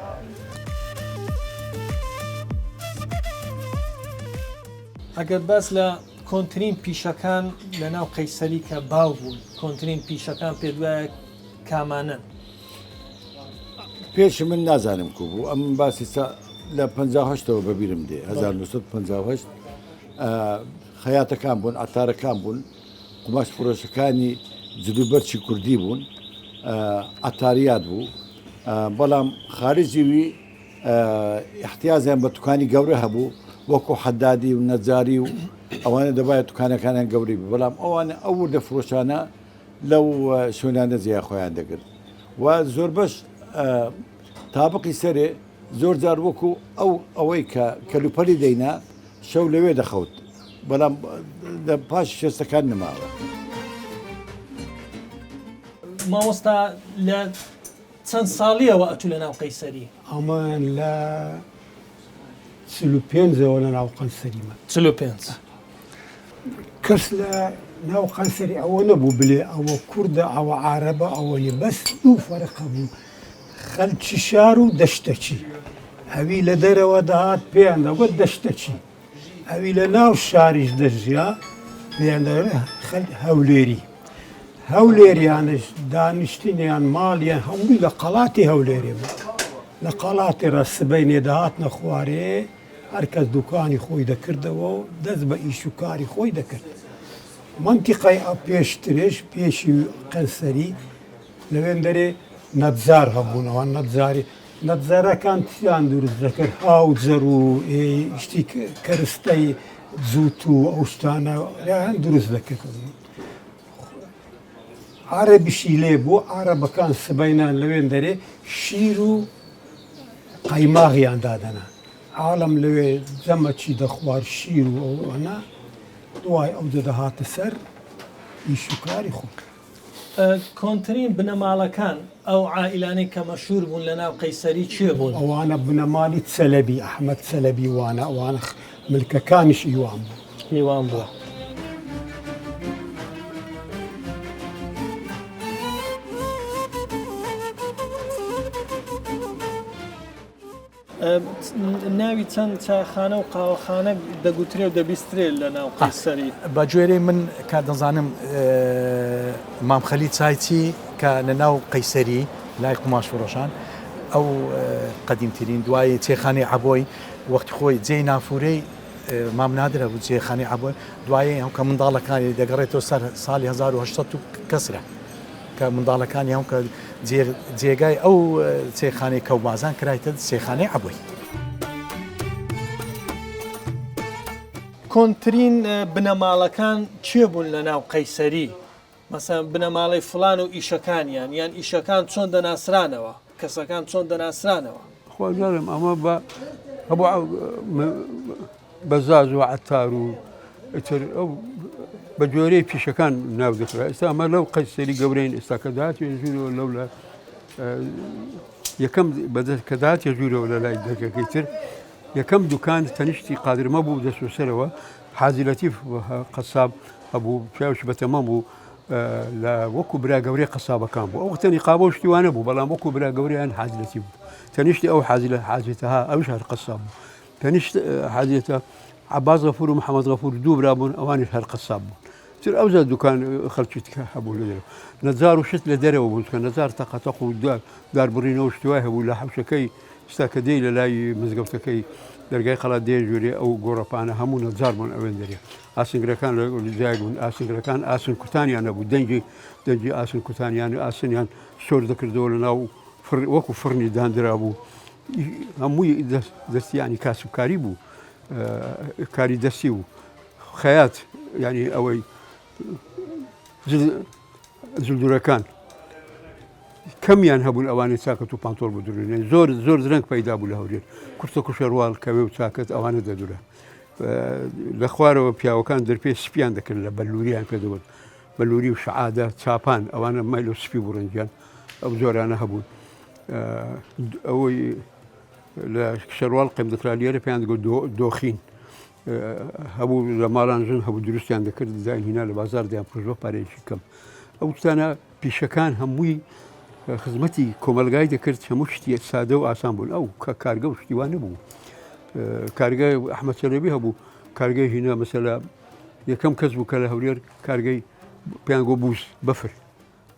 ئەگەر باس لە کۆنتترین پیشەکان لە ناو قەیسەری کە باو بوون کۆنتترین پیشەکان پێ دوایە کامانن پێش من نازانم کو بوو ئەم باسی لە 58ەوە بەبیرم دێ 1950 خەیاتەکان بوون ئاتارەکان بوون قماش فرۆشەکانی جلوبەرچی کوردی بوون ئاتاریات بوو بەڵام خارجیوی احتیاجیان بە توکانی گەورە هەبوو وەکو حەدادی و نەجاری و ئەوانە دەبایە توکانەکانیان گەوری بوو بەڵام ئەوانە ئەو وردە فرۆشانە لەو شوێنانە جیا خۆیان دەگرت و زۆر بەش تابقی سەرێ زۆر جار وەکو ئەوەی کە کەلوپەلی دەینا شەو لەوێ دەخەوت بەڵام لە پاش شێستەکان نەماوە مامۆستا لە چەند ساڵیەوە ئەچوو لە ناو قەیسەری ئەمان لە 45ەوە لە ناو قەنسەریمە 45 کەس لە ناو قەنسەری ئەوە نەبوو بلێ ئەوە کووردە ئەوە عارەبە ئەوەنی بەس دوو فەرقە بوو خەلکی شار و دەشتەچی ئەوی لە دەرەوە دەهات پێیان دەگوت دەشتەچی ئەوی لە ناو شاریش دەژیا پێیان دەڵێ هەولێری هەولێریانش دانیشتینیان ماڵیان هەمووی لە قەڵاتی هەولێری بوو لە قەڵاتی ڕەسبەینێ دەهاتنە خوارێ هەرکەس دوکانی خۆی دەکردەوە و دەست بە ئیش و کاری خۆی دەکرد منتیقەی پێشترێش پێشی قەنسەری لەوێن دەرێ نەتزار هەبوونەوە نەتزارەکان تیان دروست دەکرد هاوجەر و شتی کەرستەی جووت و ئەو شتانە دروست دەکرد عەرەبیشی لێ بوو عەرەبەکان سبەینان لەوێن دەرێ شیر و قەیماغیان دادەنا عالم لەوێ جەمەچی دەخوار شیر و ئەوانە دوای ئەو دەهاتە سەر ئیش و کاری خۆ کۆنتترین بنەماڵەکان ئەو عائیلانەی کە مەشهور بوون لە ناو قەیسەری چێ بوون ئەوانە بنەمالی چەلەبی ئەحمەد چەلەبی وانە ئەوانە ملکەکانیش هیوان بوو هیوان بووە ناوی چەند چایخانە و قاوەخانە دەگوترێ و دەبیسترێت لە ناو قەیسەری بە گوێرەی من کە دەزانم مامخەلی چایچی کە لە ناو قەیسەری لای قماش فڕۆشان ئەو قەدیمترین دوای چێخانی عەبۆی وەختی خۆی جێی نافورەی مام نادرە بوو جێخانی عەبۆی دوایە ئەو کە منداڵەکانی دەگەڕێتەوە سەر ساڵی 1970 کەسرە کە منداڵەکانی هەم کە جێگای ئەو چێخانەی کەوبازان کرایتە چێخانەی عەبۆی کۆنتترین بنەماڵەکان چێ بوون لە ناو قەیسەری مەسەن بنەماڵی فڵان و ئیشەکانیان یان ئیشەکان چۆن دەناسرانەوە کەسەکان چۆن دەناسرانەوە خوازارم ئەمە هەبوو بەزاز و عەتار و بە جۆرەی پیشەکان ناو دەکرا ئێستا ئەمە لەو قەیسەری گەورەین ئێستا کە داهاتێ ژوورەوە لەو لە یەکەم بەدەست کە داهاتێ ژوورەوە لە لای دەرگەکەی تر یەکەم دوکان تەنیشتی قادرمە بوو دەست و سەرەوە حاجی لەتیف قەساب هەبوو پیاوش بەتەمەم بوو لا وكو برا قوري قصابة كان بو أو تاني قابو شتوانا بو بلا وكو برا قوري أن حازلتي بو تانيشتي أو حازلتها أو شهر قصاب تانيشت حازلتها عباس غفور ومحمد غفور دو برابون أواني شهر قصاب تر أوزا دكان خلشتك أبو لدرو نزار وشت لدرو وبون كان نزار تقو دار برينا وشتواه ولا حوشكي استاكدي لاي مزقفتكي درجاي خلا ديجوري أو غوربانا همو نزار من أوين دريا آسن كان لجاي آسن كان آسن كتاني أنا بودنجي آسن كتاني أنا آسن يعني شور ذكر دولنا وكو فرني داندر أبو همو دست يعني كاسو كاريبو كاري دسيو خيات يعني أوي زلدوركان كم ينهبوا الأواني ساكت وبانطول بدرين زور زرنك بيدا أبو لهورين كرتو كشروال كوي ساكت أواني دادولا الأخوار وبيا وكان دربي سبيان ذاك البلوريان كذا بلوري وشعادة تشابان أوانا ما له سبي برنجان أو زور أنا هبون أو لشروال قيم ذكر ليرة في عندك دوخين هبو لمالان جن هبو درستي عندك زين هنا البازار ديان بروجو باريش كم أو تانا بيشكان هموي خدمتي كومالغاي ذكرت هموشتي سادة وآسان بون أو كارجو شتيوان بو كارجا أحمد سلبي هبو كارجا هنا مثلا يكم كسبوا كلا هورير كارجا بيانجو بوس بفر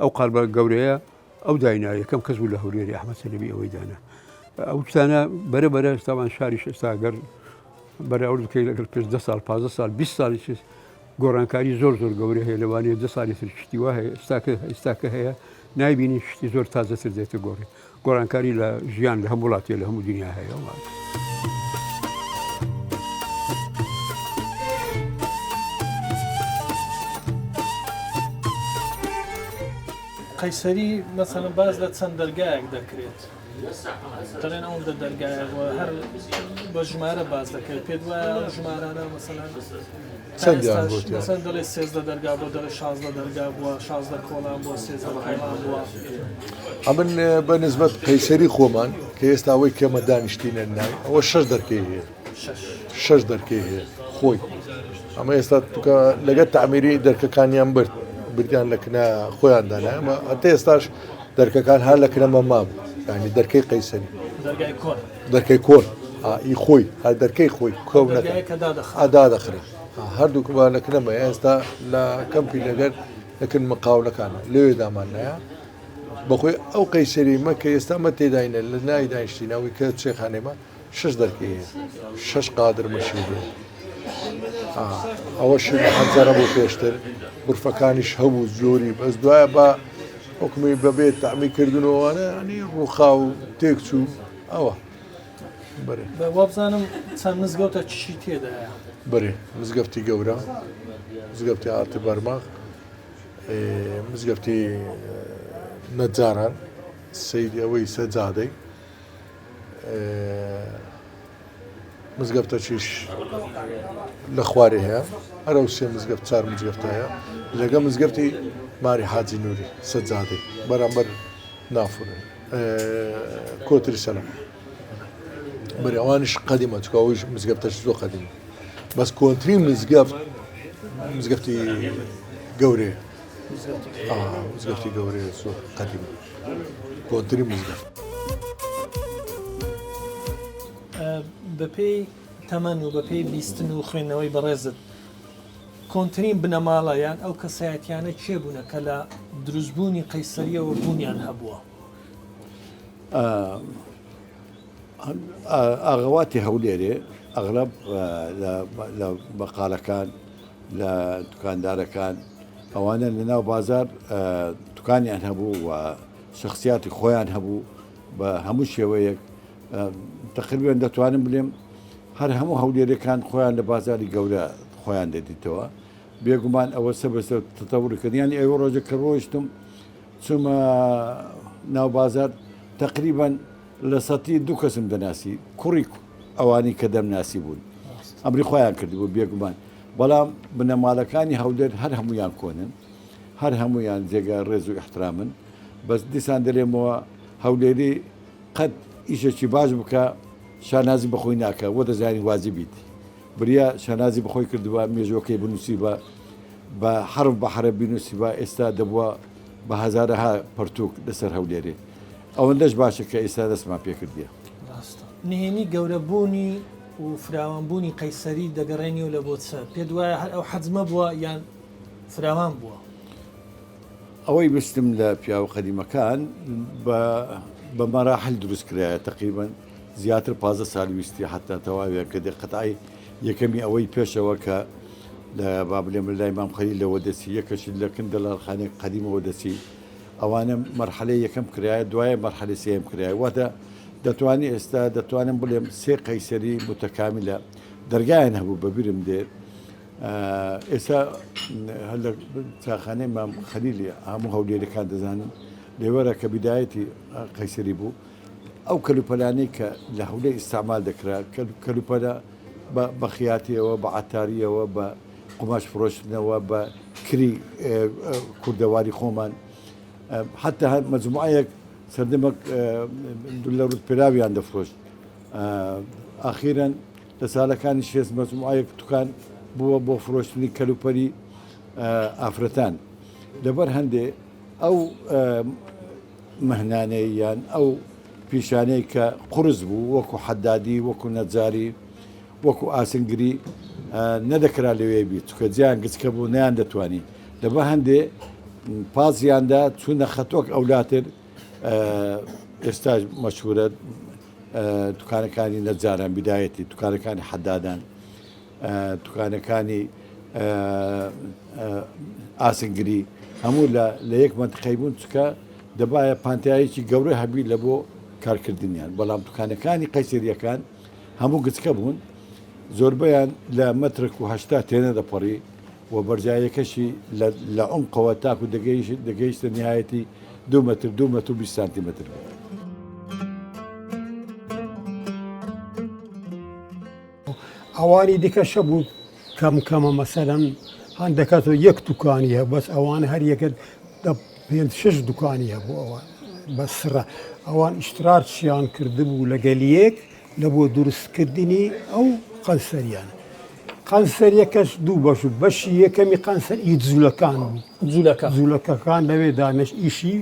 أو قلب الجورية أو داينا يكم كسبوا له هورير أحمد سلبي أو دانا أو تانا برا طبعا شارش استاجر برا أول كي لقى 10 سال 15 سال 20 سال قران كاري زور جورية هي لواني 10 سال يشتيوها استاك هي نايبين شتي زور تازة ترديت جوري قران كاري لجيان لهم ولاتي لهم دنيا هي قەیسەری مەسەڵەن باز لە چەند دەرگایەک دەکرێت دەڵێن ئەوم دە دەرگایە هەر بە ژمارە باز دەکرێت پێت وایە ژمارانە مەسەڵەن دەڵێ 13 دەرگا بۆ دەڵێ 16 دەرگا بووە 16 کۆڵان بۆ 13 کۆڵان بووە ئەمن بە نسبەت قەیسەری خۆمان کە ئێستا ئەوەی کەمە دانیشتینە ناوی ئەوە 6 دەرکەی هەیە 6 دەرکەی هەیە خۆی ئەمە ئێستا لەگەڵ تعمیری دەرکەکانیان برد بردیان لەکنە خۆیاندانە ئەمە ئەتە ئێستاش دەرکەکان هەر لەکنەمە مابوو ینی دەرکەی قەیسەری دەرکەی کۆن ئی خۆی هەر دەرکەی خۆی کۆونەکە ئادا دەخرێت هەردووکمە لەکنەمە ئێستا لە کەمپی لەگەر لەکن مقاولەکانە لەوێ دامانایە بەخۆی ئەو قەیسەری مە کە ئێستا مە تێداینە لە ناوی دانیشتینەوەی کە چێخانێمە 6 دەرکەی هەیە 6 قادر مەشیدێ ئەوە حەزارە بۆ پێشتر بورفەکانیش هەبوو زۆری بەس دوایە بە حکمی بەبێت تامیرکردنەوەوانە ینی ڕووخا و تێکچوو ئەوە بەرێ وابزانم چەند مزگەوتە چی تێدایە بەرێ مزگەفتی گەورە مزگەفتی ئاتی بەرماغ مزگەفتی نەجاران سەیدی ئەوەی سەجادەی مزگەفتە چیش لە خوارێ هەیە هەرە سێ مزگەفت 4 مزگەفت هەیە لەگە مزگەفتی ماری حاجی نووری سەجادەی بەرامبەر نافورن کۆتری سەلام بەرێ ئەوانش قەدیمە چکە ئەویش مزگەفتەش زۆر قەدیمە بەس کۆنتری مزگەفتی گەورەیە مزگەفتی گەورەیە زۆر قەدیمە کۆنتری مزگەفت بەپێی تەمەن و بەپێی بیستن و خوێندنەوەی بەڕێزت کۆنترین بنەماڵە یان ئەو کەسایەتیانە کێ بوونە کە لە دروستبوونی قەیسەریەوە بوونیان هەبووە ئاغەواتی هەولێرێ ئەغلب لە بەقالەکان لە دوکاندارەکان ئەوانە لەناو بازار دوکانیان هەبوو و شخصیاتی خۆیان هەبوو بە هەموو شێوەیەک تقریبا دەتوانم بڵێم هەر هەموو هەولێرەکان خۆیان لە بازاری گەورە خۆیان دەدیتەوە بێگومان ئەوە سەبەستە تەتەورکردنیانی ئەوە ڕۆژە کە ڕۆیشتم چوومە ناو بازار تقریبا لە سەتی 2 کەسم دەناسی کوڕی ئەوانی کە دەمناسی بوون ئەمری خۆیان کردبوو بێگومان بەڵام بنەماڵەکانی هەولێر هەر هەمویان کۆنن هەر هەمویان جێگە ڕێز و احترامن بەس دیسان دەرێمەوە هەولێری قەت ئیشێکی باش بکە شانازی بەخۆی ناکە وە دەزانی وازی بیت بریا شانازی بەخۆی کردووە مێژۆکەی بنووسی بە بە حرف بە حرە بینوسی بە ئێستا دەبووە بە هەزارەها پەرتوک لەسەر هەولێرێ ئەوەندەش باشە کە ئێستا دەستمان پێکردیە. نهێنی گەورەبوونی و فراوانبوونی قەیسەری دەگەڕێنی و لە بۆ چە پێ دوایە هەر ئەو حەجمە بووە یان فراوان بووە؟ ئەوەی بستم لە پیاوە قەدیمەکان بە مەراحل دروست کرایە تقریبا زیاتر 15 ساڵی ویستی حتا تەواوێ کە دقەتعی یەکەمی ئەوەی پێشەوە کە لە بابلێم لای مام خەلیلەوە دەچی یەکەشی لە کندەڵارخانەی قەدیمەوە دەچی ئەوانە مەرحلەی یەکەم کرایە دوایە مەرحلەی سێم کرایە واتە دەتوانی ئێستا دەتوانم بڵێم سێ قەیسەری متەکاملە دەرگایان هەبوو بەبیرم دێت ئێستا هەر لە چاخانەی مام خەلیلی هەموو هەولێرەکان دەزانن لێوەرە کە بیدایەتی قەیسەری بوو ئەو کەلوپەلانەی کە لە هەولێر ئیستعمال دەکرا کەلوپەلە بە خیاتیەوە بە عتاریەوە بە قماش فرۆشتنەوە بە کری کوردەواری خۆمان حتا مەجموعەیەک سەردەمەک لە ڕوودپێراویان دەفرۆشت ئاخیرەن لە ساڵەکانی شێز مەجموعەیەک توکان بووە بۆ فرۆشتنی کەلوپەری ئافرەتان لەبەر هەندێ ئەو مەهنانەی یان ئەو پیشانەی کە قورس بوو وەکو حەدادی وەکو نەجاری وەکو ئاسنگری نەدەکرا لەوێ بیت چکە جیان گچکە بوو نیان دەتوانی لەبە هەندێ پازیاندا چوونە خەتۆک ئەولاتر ئێستا مەشهورە دوکانەکانی نەجاران بیدایەتی دوکانەکانی حەدادان دوکانەکانی ئاسنگری هەموو لە یەک منتقەی بوون چکە دەبایە پانتایەکی گەورە هەبی لە بۆ کارکردنیان بەڵام دوکانەکانی قەیسەریەکان هەموو گچکە بوون زۆربیان لە مەترک و هەشتا تێنە دەپەڕی و بەرجایەکەشی لە عمقەوە تاکو دەگەیشتە نهایەتی 2 متر 2 متر و 20 سانتیمەتر بوو. ئەوانی دیکەشە بوو کەم مەسەلەن هەندێکاتەوە یەک دوکانی هەیە بەس ئەوان هەر یەکە 5-6 دوکانی هەبوو ئەوان بە سرە ئەوان ئیشتراکیان کردبوو لەگەلیەک لە بۆ دروستکردنی ئەو قەنسەریان قەنسەریەکەش دوو بەش و بەشی یەکەمی قەنسەری جوولەکان جوولەکەکان لەوێ دانش ئیشی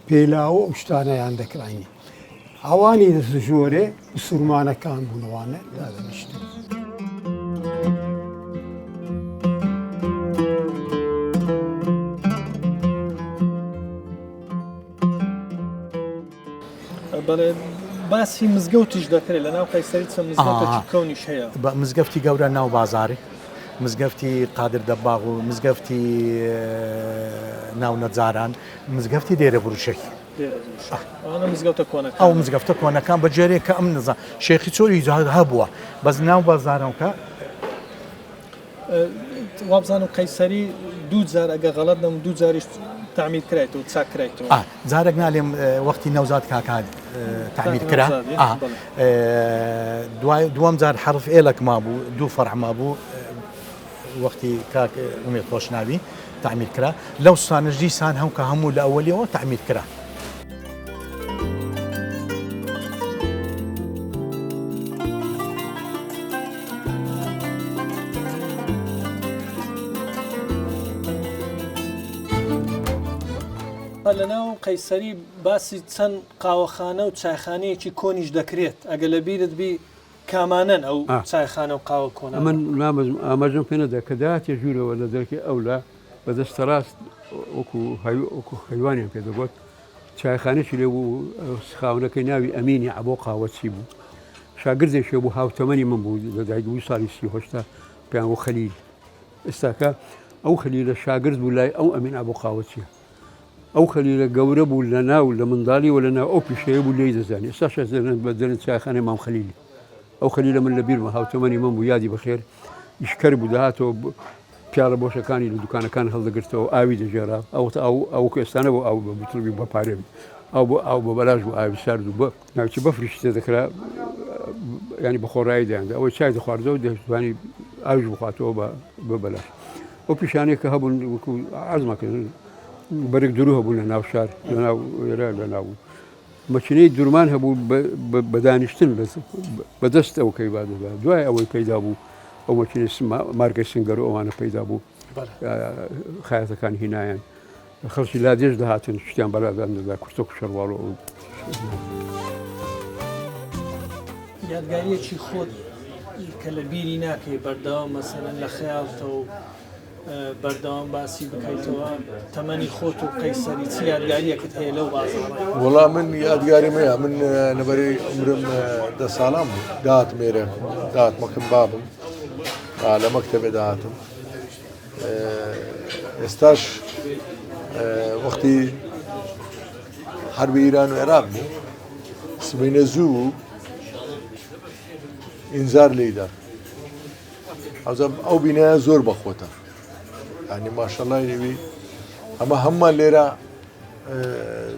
پێلاوە ئەو شتانەیان دەکرانی ئەوانی ژۆرێ سوورمانەکان بوونەوانە دادەنیشتن. بەڵێ باسی مزگەوتیش دەکرێت لە ناو قەیسەری چەند مزگەوتێکی کەونیش هەیە بە مزگەفتی گەورە ناو بازارێ مزگەفتی قادر دەباغ و مزگەفتی ناو نەجاران مزگەفتی دێرە بروشێکی مزگەوتە کۆنەکان ئەو مزگەفتە کۆنەکان بە جێرێک کە ئەم نزان شێخی چۆری هەبووە بەس ناو بازارەکە وابزان و قەیسەری دوو جار ئەگە غەڵەت نەم دوو جاریش تعمیر کرایتەوە چاک کرایتەوە جارێک نالێم وەختی نەوزاد کاکان تعمیر کرا دووەم جار حرف ئێلەک مابوو دوو فەرع مابوو وەختی کاک ئومێد خۆشناوی تعمیر کرا لەو سانش دیسان هەم کە هەموو لە ئەوەلیەوە تعمیر کرا. لەناو قەیسەری باسی چەند قاوەخانە و چایخانەیەکی کۆنیش دەکرێت ئەگە لە بیرت بی کامانن ئەو چایخانە و قاوە کۆنە من ئاماژەم پێ نەدا کە داهاتێ ژوورەوە لە دەرکی ئەولا بەدەستە ڕاست وەکو حیوانیان پێ دەگوت چایخانەی لێ بوو خاونەکەی ناوی ئەمینی عەبۆ قاوەچی بوو شاگردێکێ بوو هاوتەمەنی من بوو لە دایکبووی ساڵی 38 پێیان بۆ خەلیل ئێستاکە ئەو خەلیلە شاگرد بوو لای ئەو ئەمین عەبۆ قاوەچیە ئەو خەلیلە گەورە بوو لە ناو لە منداڵی و لە ناو ئەو پیشەیە بوو لێی دەزانێت ئێستاش بەدەرن چایخانەی مام خەلیلی ئەو خەلیلە من لە بیرمە هاوتەمەنی من بوو یادی بەخێر ئیشکەر بوو داهاتەوە پیاڵە بۆشەکانی لە دوکانەکان هەڵدەگرتەوە ئاوی دەژێرا ئەو ئێستانە بۆ ئەو بە بوتڵبی بە پارێ ئەو بۆ ئەو بە بەلاژ بوو ئاوی سارد و بە ناوچی بەفریش تێ دەکرا ینی بە خۆڕایی دەیاندا ئەوەی چای دەخواردەوە دەتوانی ئاویش بخواتەوە بە بەلاش ئەو پیشانەیە کە هەبوون وەکو عەزمەکردن بەرێک درو هەبوو لە ناو شار لە ناو ئێرە لە ناو مەچینەی دوورمان هەبوو بە دانیشتن بەدەست ئەو کەی بادەدا دوای ئەوەی پەیدا بوو ئەو مەچینەی مارگەی سنگەر و ئەوانە پەیدا بوو خایەتەکان هینایان خەڵکی لا دێش دەهاتن شتیان بەلاداندا کورتە و شەڕواڵ و یادگاریەکی خۆت کە لە بیری ناکەی بەردەوام مەسەلەن لە خەیاڵتەوە بەردەوام باسی بکەیتەوە تەمەنی خۆت و قەیسەری چ یادگاریەکەت هەیە لەو بازاڕە؟ وەڵام من یادگاری مەیە من لەبەرەی عمرم 10 ساڵان بوو داهات مێرە داهاتمەکەم بابم لە مەکتەبێ داهاتم ئێستاش وەختی حربی ئیران و عێراق بوو سبەینە زوو بوو ئینزار لێیدا ئەو بینایە زۆر بەخۆتە ینی ماشەڵای لێوی ئەمە هەممان لێرە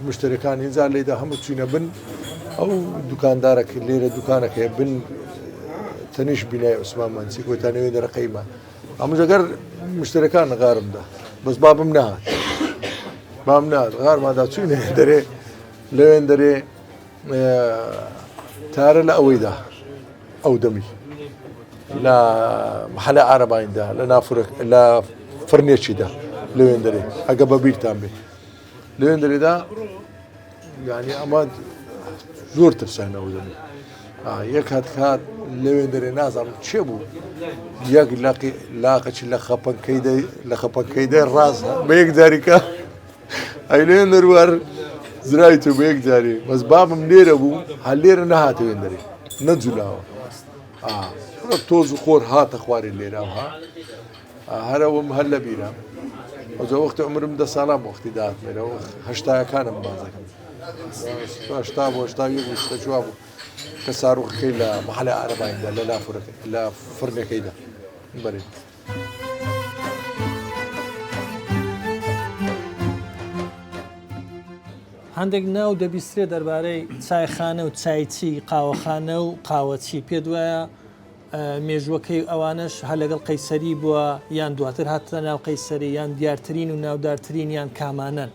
مشتەکان ئینزار لێدا هەموو چوینە بن ئەو دوکاندارێک لێرە دوکانەکەی بن تەنیش بینای عوسمان مانچی کۆتانەوێ دەرەقەیمە ئەمە لەگەر مشتەکان نەغارمدا بەس بابم نهات بام نهات غارمادا چوینە دەرێ لەوێن دەرێ تارە لە ئەوەیدا ئەو دەمی لە محەلە عارەبایندا لە فرنێکیدا لەوێن دەرێ ئەگە بە بیرتان بێ لەوێن دەرێدا یعنی ئەمە زۆر ترسانەوە دەمی یەک هات لەوێن دەرێ نازانم چێ بوو یەک لاقەچی لە خەپەکەیدەی ڕاز بە یەک جاریکە ئەی لێن دەروار زرای تو بە یەک جاری بەس بابم لێرە بوو هەر لێرە نەهاتەوێن دەرێ نەجولاوە تۆز و خۆر هاتە خوارێ لێراوها هەرەوەم هەر لە بیرە ئەوجا وەختی عمرم 10 ساڵام وەختی داهاتمێرەوە هەشتایەکانم بازەکەم هەشتا بۆ هەشتا یەک و شتە چوار بوو کە ساڕوخەکەی لە محەلە عارەبایندا لە فرنەکەیدا بەرێ هەندێک ناو دەبیسترێ دەربارەی چایخانە و چایچی قاوەخانە و قاوەچی پێ دوایە مێژوەکەی ئەوانش هە لەگەڵ قەیسەری بووە یان دواتر هاتە ناو قەیسەری یان دیارترین و ناودارترین یان کامانن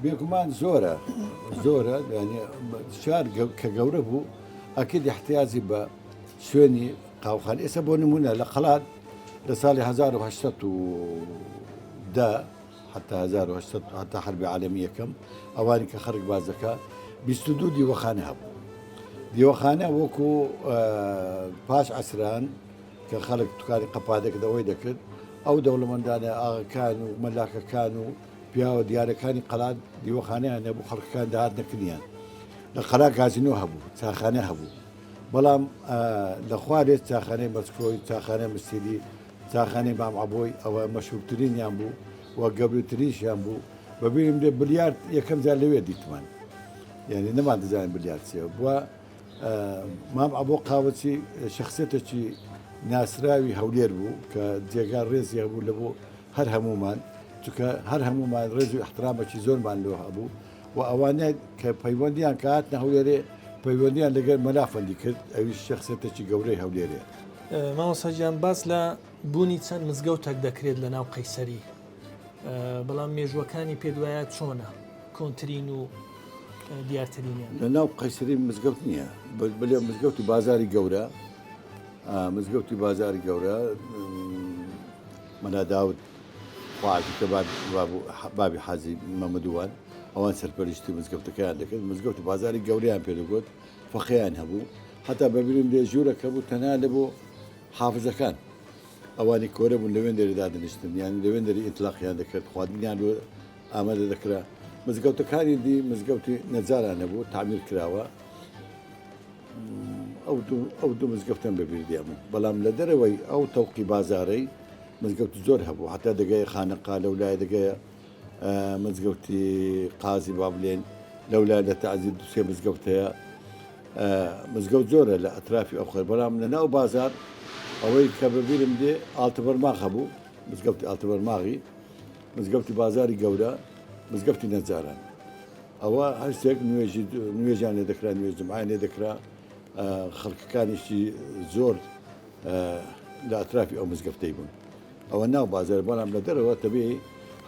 بێگومان زۆرە شار کە گەورە بوو ئەکیدی احتیاجی بە شوێنی قاوخان ئێستا بۆ نمونە لە قەڵات لە ساڵی 1970 حتى 1970 حتى حرب عالمية كم أواني كخرج بازكا بيستودو ديوخانة هبو ديوخانة وكو باش عسران كخلق تكاري قبادك دوي دكت أو دولة من دانا آغا كانوا ملاكا كانوا بياو ديارة كاني قلاد ديوخانة أنا أبو خلق كان دهات نكنيان لقلا كازينو هبو تاخانة هبو بلام لخواري تاخانة مسكوي تاخانة مستيلي تاخانة مام عبوي أو مشهورترين يامبو وقبل تريش يامبو ببيهم ده بليارد يكم زال لوي ديتمان يعني نما دزاين بليارد سيو بوا مام ابو قاوتي شخصيته ناسراوي هولير بو كديغار ريز يابو لبو هر همومان تكا هر همومان ريزو احترامه شي زور مان له ابو واوانه كبيونديان كات هولير بيونديان لغير ملافن ديكت اي شخصيته شي غوري هولير ما وسجان باس لا بوني چەند مزگەوتێک دەکرێت لە ناو قەیسەری بەڵام مێژوەکانی پێدوایە چۆنە کۆنترین و دیارترینیان لە ناو قەیسەری مزگەوت نییە بەڵێ مزگەوتی بازاری گەورە مزگەوتی بازاری گەورە مەلا داود خواکە بابی حازی مەمەدووان ئەوان سەرپەرشتی مزگەوتەکەیان دەکرد مزگەوتی بازاری گەورەیان پێدەگوت فەخەیان هەبوو هەتا بەبیرم لێ ژوورەکە بوو تەنها لە بۆ حافزەکان ئەوانی کۆرە بوون لەوێن دەریدا دەنیشتن یان لەوێن دەری ئیتلاقیان دەکرد خواردنیان ئامادە دەکرا مزگەوتەکانی دی مزگەوتی نەجاران نەبوو تعمیر کراوە ئەو دوو مزگەوتن بەبیردیامون بەڵام لە دەرەوەی ئەو تەوقی بازارەی مزگەوتی زۆر هەبوو حتا دەگەی خانەقا لەولای دەگەیە مزگەوتی قازی بابلێن لەولای لە تەعزیر دووسێ مزگەوتەیە مزگەوت زۆرە لە ئەطرافی ئەو خێر بەڵام لە ناو بازار ئەوەی کە بەبیرم دێ ئالتەبەرماغ هەبوو مزگەوتی ئالتەبەرماغی مزگەوتی بازاری گەورە مزگەوتی نەجاران ئەوە هەرسێک نوێژیان لێ دەکرا نوێژ جمعیان لێ دەکرا خەڵکەکانیشی زۆر لە ئەطرافی ئەو مزگەفتەی بوون ئەوە ناو بازار بەڵام لە دەرەوە تەبێ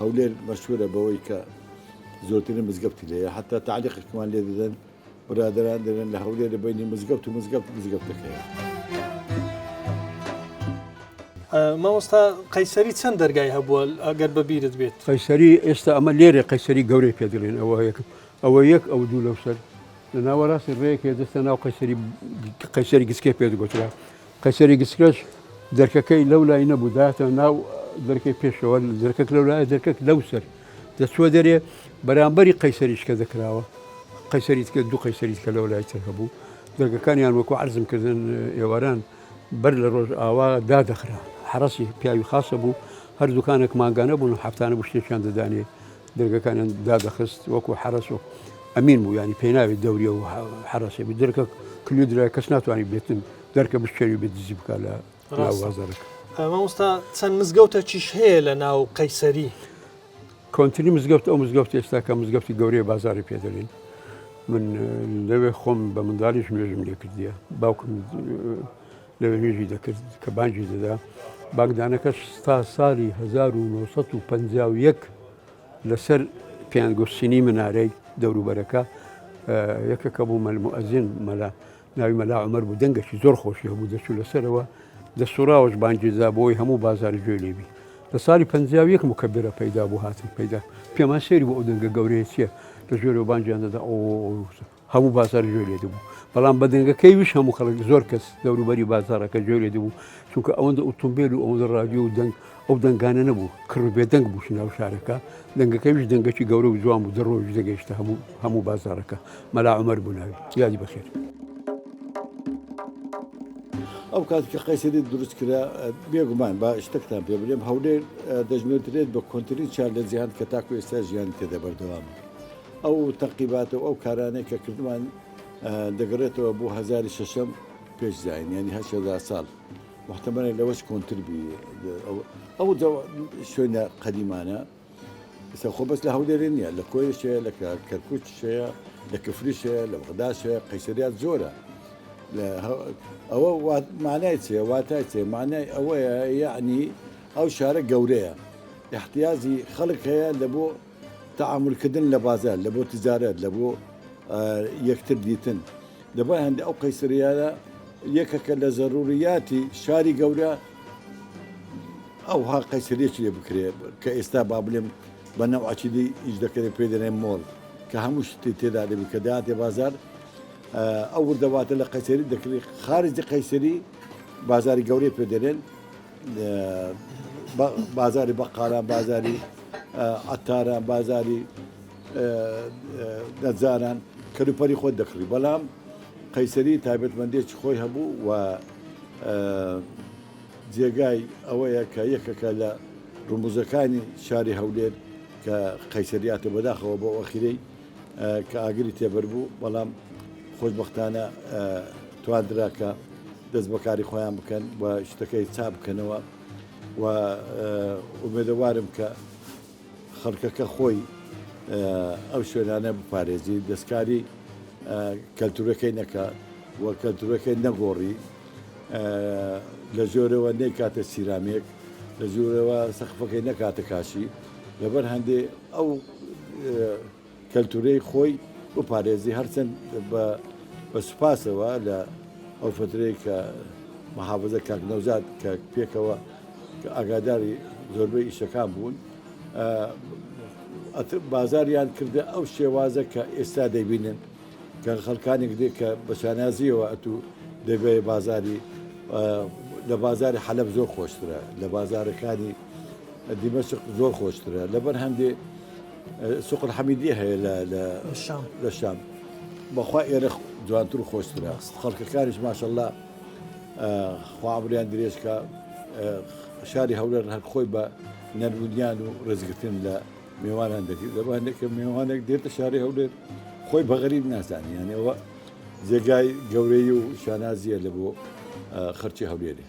هەولێر مەشهورە بەوەی کە زۆرترین مزگەوتی لێیە حتا تعلیقێکمان لێ دەدەن برادران دەرێن لە هەولێر لە بینی مزگەوت و مزگەوتەکەیە مامۆستا قەیسەری چەند دەرگای هەبووە ئەگەر بەبیرت بێت؟ قەیسەری ئێستا ئەمە لێرە قەیسەری گەورەی پێ دەڵێن ئەوە یەک ئەو دوو لەو سەر لە ناوەڕاستی ڕێیەکێ دەستە ناو قەیسەری گسکێ پێ دەگوترا. قەیسەری گسکەش دەرکەکەی لەو لای نەبوو داتە ناو دەرکەی پێشەوە دەرکەک لەو لای دەرکەک لەو سەر دەچوە دەرێ بەرامبەری قەیسەریشکە دەکراوە. قەیسەری تکە دوو قەیسەری کە لەو لای تر هەبوو دەرگەکانیان وەکو عەرزم کردن ئێواران بەر لە ڕۆژ ئاوا دادەخرا. حرەسی پیاوی خاصە بوو هەردووکانێک ماگانە بوون و هەفتانە بوو شتێکیان دەدانێ دەرگەکانیان دادەخست وەکو حرەس و ئەمین بوو ینی پێی ناوێت دەوریە و حرەسی بوو دەرکە کلی درای کەس ناتوانانی بێتن دەرکە بشکێری بێت دزی بکە لە ناو بازارەکە. مامۆستا چەند مزگەوتە چیش هەیە لە ناو قەیسەری؟ کۆنتری مزگەوت ئەو مزگەوت ئێستا کە مزگەوتی گەورەی بازاری پێ دەڵێن. من لەوێ خۆم بە منداڵیش نوێژم لێ کردیە باوکم لەوێ نوێژی دەکرد کە بانگی دەدا. بانگدانەکەش تا ساڵی 1951 لەسەر پێیانگوستنی منارەی دەوروبەرەکە یەکەکە بوو مەلموئەزین مەلا ناوی مەلا عومەر بوو دەنگێکی زۆر خۆشی هەبوو دەچوو لەسەرەوە دەسوڕاوەش بانگی دا بۆی هەموو بازاری گوێ لێبی. لە ساڵی 51 مکەبرە پەیدا بوو هاتن پەیدا پێمان سێری بۆ ئەو دەنگە گەورەیە چییە لە ژێرەوە بانگیان دەدا هەموو بازاری گوێ لێ دەبوو. بەڵام بە دەنگەکەی وش هەموو خەڵک زۆر کەس دەوروبەری بازارەکە گوێ لێ دەبوو چونکە ئەوەندە ئۆتۆمبیل و ئەوەندە ڕادیۆ و دەنگ ئەو دەنگانە نەبوو کڕبێ دەنگ بوو ناو شارەکە دەنگەکەیش دەنگەکی گەورە و جوان بوو دەڕۆژ دەگەیشتە هەموو بازارەکە مەلا عومەر بوو ناوی یادی بەخێر. ئەو کات کە قەیسەری دروست کرا بێگومان با شتێکتان پێ بڵێم هەولێر دەژمێترێت بە کۆنتترین چار لە جیهان کە تاکو ئێستا ژیان تێدە بەردەوام ئەو تەقیباتەوە ئەو کارانەی کە کردوان دەگەڕێتەوە بۆ 1600 پێش زاین ینی 8 ساڵ محتەمەنە لەوەش کۆنتربی ئەو شوێنە قەدیمانە ئێستا خۆ بەس لە هەولێرێ نییە لە کۆیشەیە لە کەرکوچشەیە لە کفریشەیە لە بەغداشەیە قەیسەریات زۆرە ئەوە مانای چێ واتای چێ مانای ئەوەیە یعنی ئەو شارە گەورەیە احتیاجی خەڵک هەیە لە بۆ تەعاملکردن لە بازار لە بۆ تجارەت لە بۆ یەکتر دیتن دەبای هەندێک ئەو قەیسەریانە یەکەکە لە زەروریاتی شاری گەورە ئەوها قەیسەریەکی لێ بکرێت کە ئێستا با بڵێم بە نەوعچیدی ئیش دەکرێت پێ دەنێن مۆڵ کە هەموو شتی تێدا دەبی کە داهاتێ بازار ئەو وردەواتە لە قەیسەری دەکرێت خارجی قەیسەری بازاری گەورەی پێ دەرێن بازاری بەقالان بازاری عتاران بازاری نەجاران کەلوپەری خۆت دەکڕی بەڵام قەیسەری تایبەتمەندێکی خۆی هەبوو و جێگای ئەوەیە کە یەکەکە لە ڕموزەکانی شاری هەولێر کە قەیسەریاتە بەداخەوە بۆ ئەخیرەی کە ئاگری تێبەر بوو بەڵام خۆشبەختانە توانرا کە دەست بەکاری خۆیان بکەن و شتەکەی چاپ بکەنەوە و ئومێدەوارم کە خەڵکەکە خۆی ئەو شوێنانە بپارێزی دەستکاری کەلتورەکەی نەکات وە کەلتورەکەی نەگۆڕی لە ژۆرەوە نەیکاتە سیرامێک لە ژوورەوە سەقفەکەی نەکاتە کاشی لەبەر هەندێ ئەو کەلتورەی خۆی بپارێزی هەرچەند بە سوپاسەوە لە ئەو فترەی کە مەحافەزە کاک نەوزاد کە پێکەوە ئاگاداری زۆربەی ئیشەکان بوون بازاریان کردە ئەو شێوازە کە ئێستا دەیبینن کە خەڵکانێک دێ کە بە شانازیەوە ئەتوو دەبێ بازاری لە بازاری حەلەب زۆر خۆشترە لە بازارەکانی دیمەشق زۆر خۆشترە لەبەر هەندێ سوق الحەمیدیە هەیە لە شام بەخوا ئێرە جوانتر و خۆشترە خەڵکەکانیش ماشەڵڵا خوابریان درێژکە شاری هەولێر هەر خۆی بە نەربوونیان و ڕێزگرتن لە میوانان دەکرد دەبانێککە میوانێک دێتە شاری هەولێر خۆی بەغەریب ناسانی یانەوە جێگای گەورەی و شانازیە لە بۆ خەرچی هەولێرێ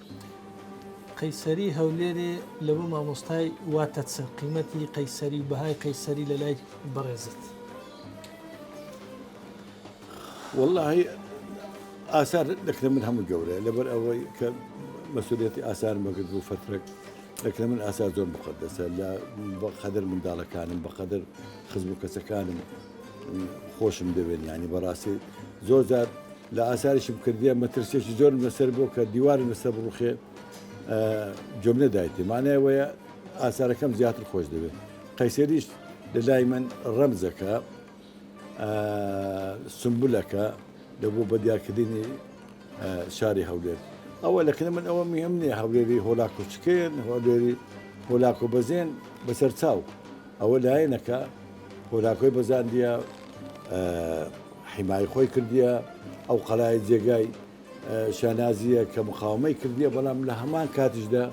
قەیسەری هەولێرێ لەبۆ مامۆستای واتە چ قیمەتی قەیسەری بەهای قەیسەری لە لای بەڕێزت والله ئاسار دەکرێت من هەموو گەورەیە لەبەر ئەوەی کە مەسئولێتی ئاسار مەگرد و فترێک دەکرێت من ئاسار زۆر مقدسە لە بەقەدر منداڵەکانم بەقەدر خزم و کەسەکانم خۆشم دەوێن ینی بەڕاستی زۆر جار لە ئاساریشم کردیە مەترسێکی زۆرم لەسەر بۆ کە دیوارم لەسەر بڕوخێ جملە دایتی مانایەوەیە ئاسارەکەم زیاتر خۆش دەبێت قەیسەریش لە لای من ڕەمزەکە سمبولەکە لەبوو بە دیارکردنی شاری هەولێر ئەوە لەکن من ئەوە مهم نییە هەولێری هۆلاک و چکێن هەولێری هۆلاک و بەزێن بەسەر چاو ئەوە لایەنەکە هۆلاکۆی بەزاندیە حیمای خۆی کردیە ئەو قەلای جێگای شانازیە کە مقاومەی کردیە بەڵام لە هەمان کاتیشدا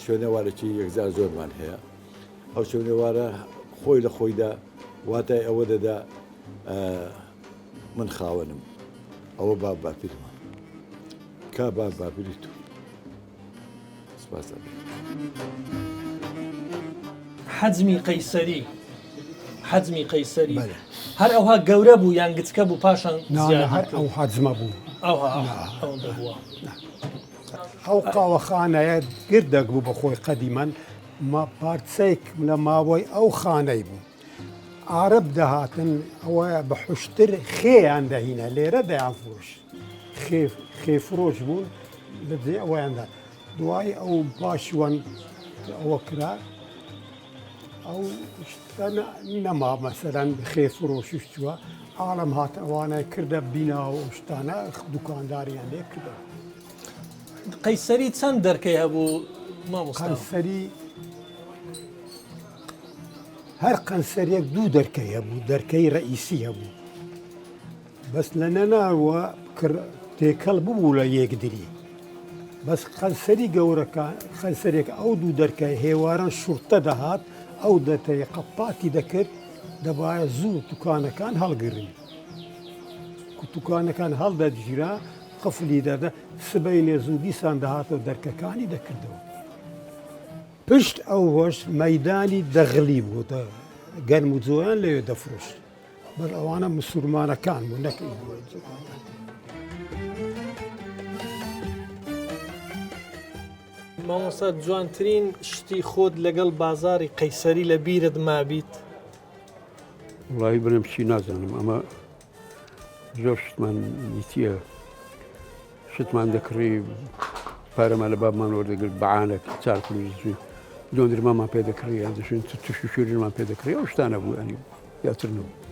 شوێنەوارێکی یەکجار زۆرمان هەیە ئەو شوێنێوارە خۆی لە خۆیدا واتای ئەوە دەدا من خاوەنم ئەوە باب باپیرمان کا باب باپیری تو سپاس حەجمی قەیسەری هەر ئەوها گەورە بوو یان گچکە بوو پاشان هەر ئەو حەجمە بوو ئەو قاوەخانەیە گردەک بوو بە خۆی قەدیمەن ما پارچەیەک لە ماوەی ئەو خانەی بوو عرب دەهاتن ئەوە بە حوشتر خێیان دەهینە لێرە دەیانفرۆش خێفرۆش بوون لە جێ ئەویاندا دوای ئەو پاشوان ئەوە کرا ئەو نەما مەسەرەن خێفرۆشش چووە عالم هات ئەوانە کردە بیناوە شتانە دوکانداریان لێ کردە قەیسەری چەند دەرکەی هەبوو مامۆستا قەنسەری هەر قەنسەرێک دوو دەرکەی هەبوو دەرکەی ڕئیسی هەبوو بەس لە نەناوە تێکەڵ ببوو لە یەکدری بەس قەنسەری گەورەکە قەنسەرێک ئەو دوو دەرکەی هێواران شورتە دەهات ئەو دەتەیە قەپاتی دەکرد دەبایە زوو دوکانەکان هەڵگرن دوکانەکان هەڵدەگیرا قفلی دەدا سبەی زوو دیسان دەهاتەوە دەرکەکانی دەکردەوە پشت ئەو هۆش مەیدانی دەغلی بوو گەرم و جۆیان لەوێ دەفرۆشت بەر ئەوانە مسلمانەکان بوو نەکەی مامۆستا جوانترین شتی خۆت لەگەڵ بازاری قەیسەری لە بیرت مابیت وڵی بنم چی نازانم ئەمە زۆر شتمان نیتیە شتمان دەکڕی پارەمان لە بابمان وەردەگرت بەعانێک 4 کیلۆ دۆندرمامان پێ دەکڕی دەشین تووشی شوێنمان پێ دەکڕی ئەو شتانە بوو ئەنی یاتر نەبوو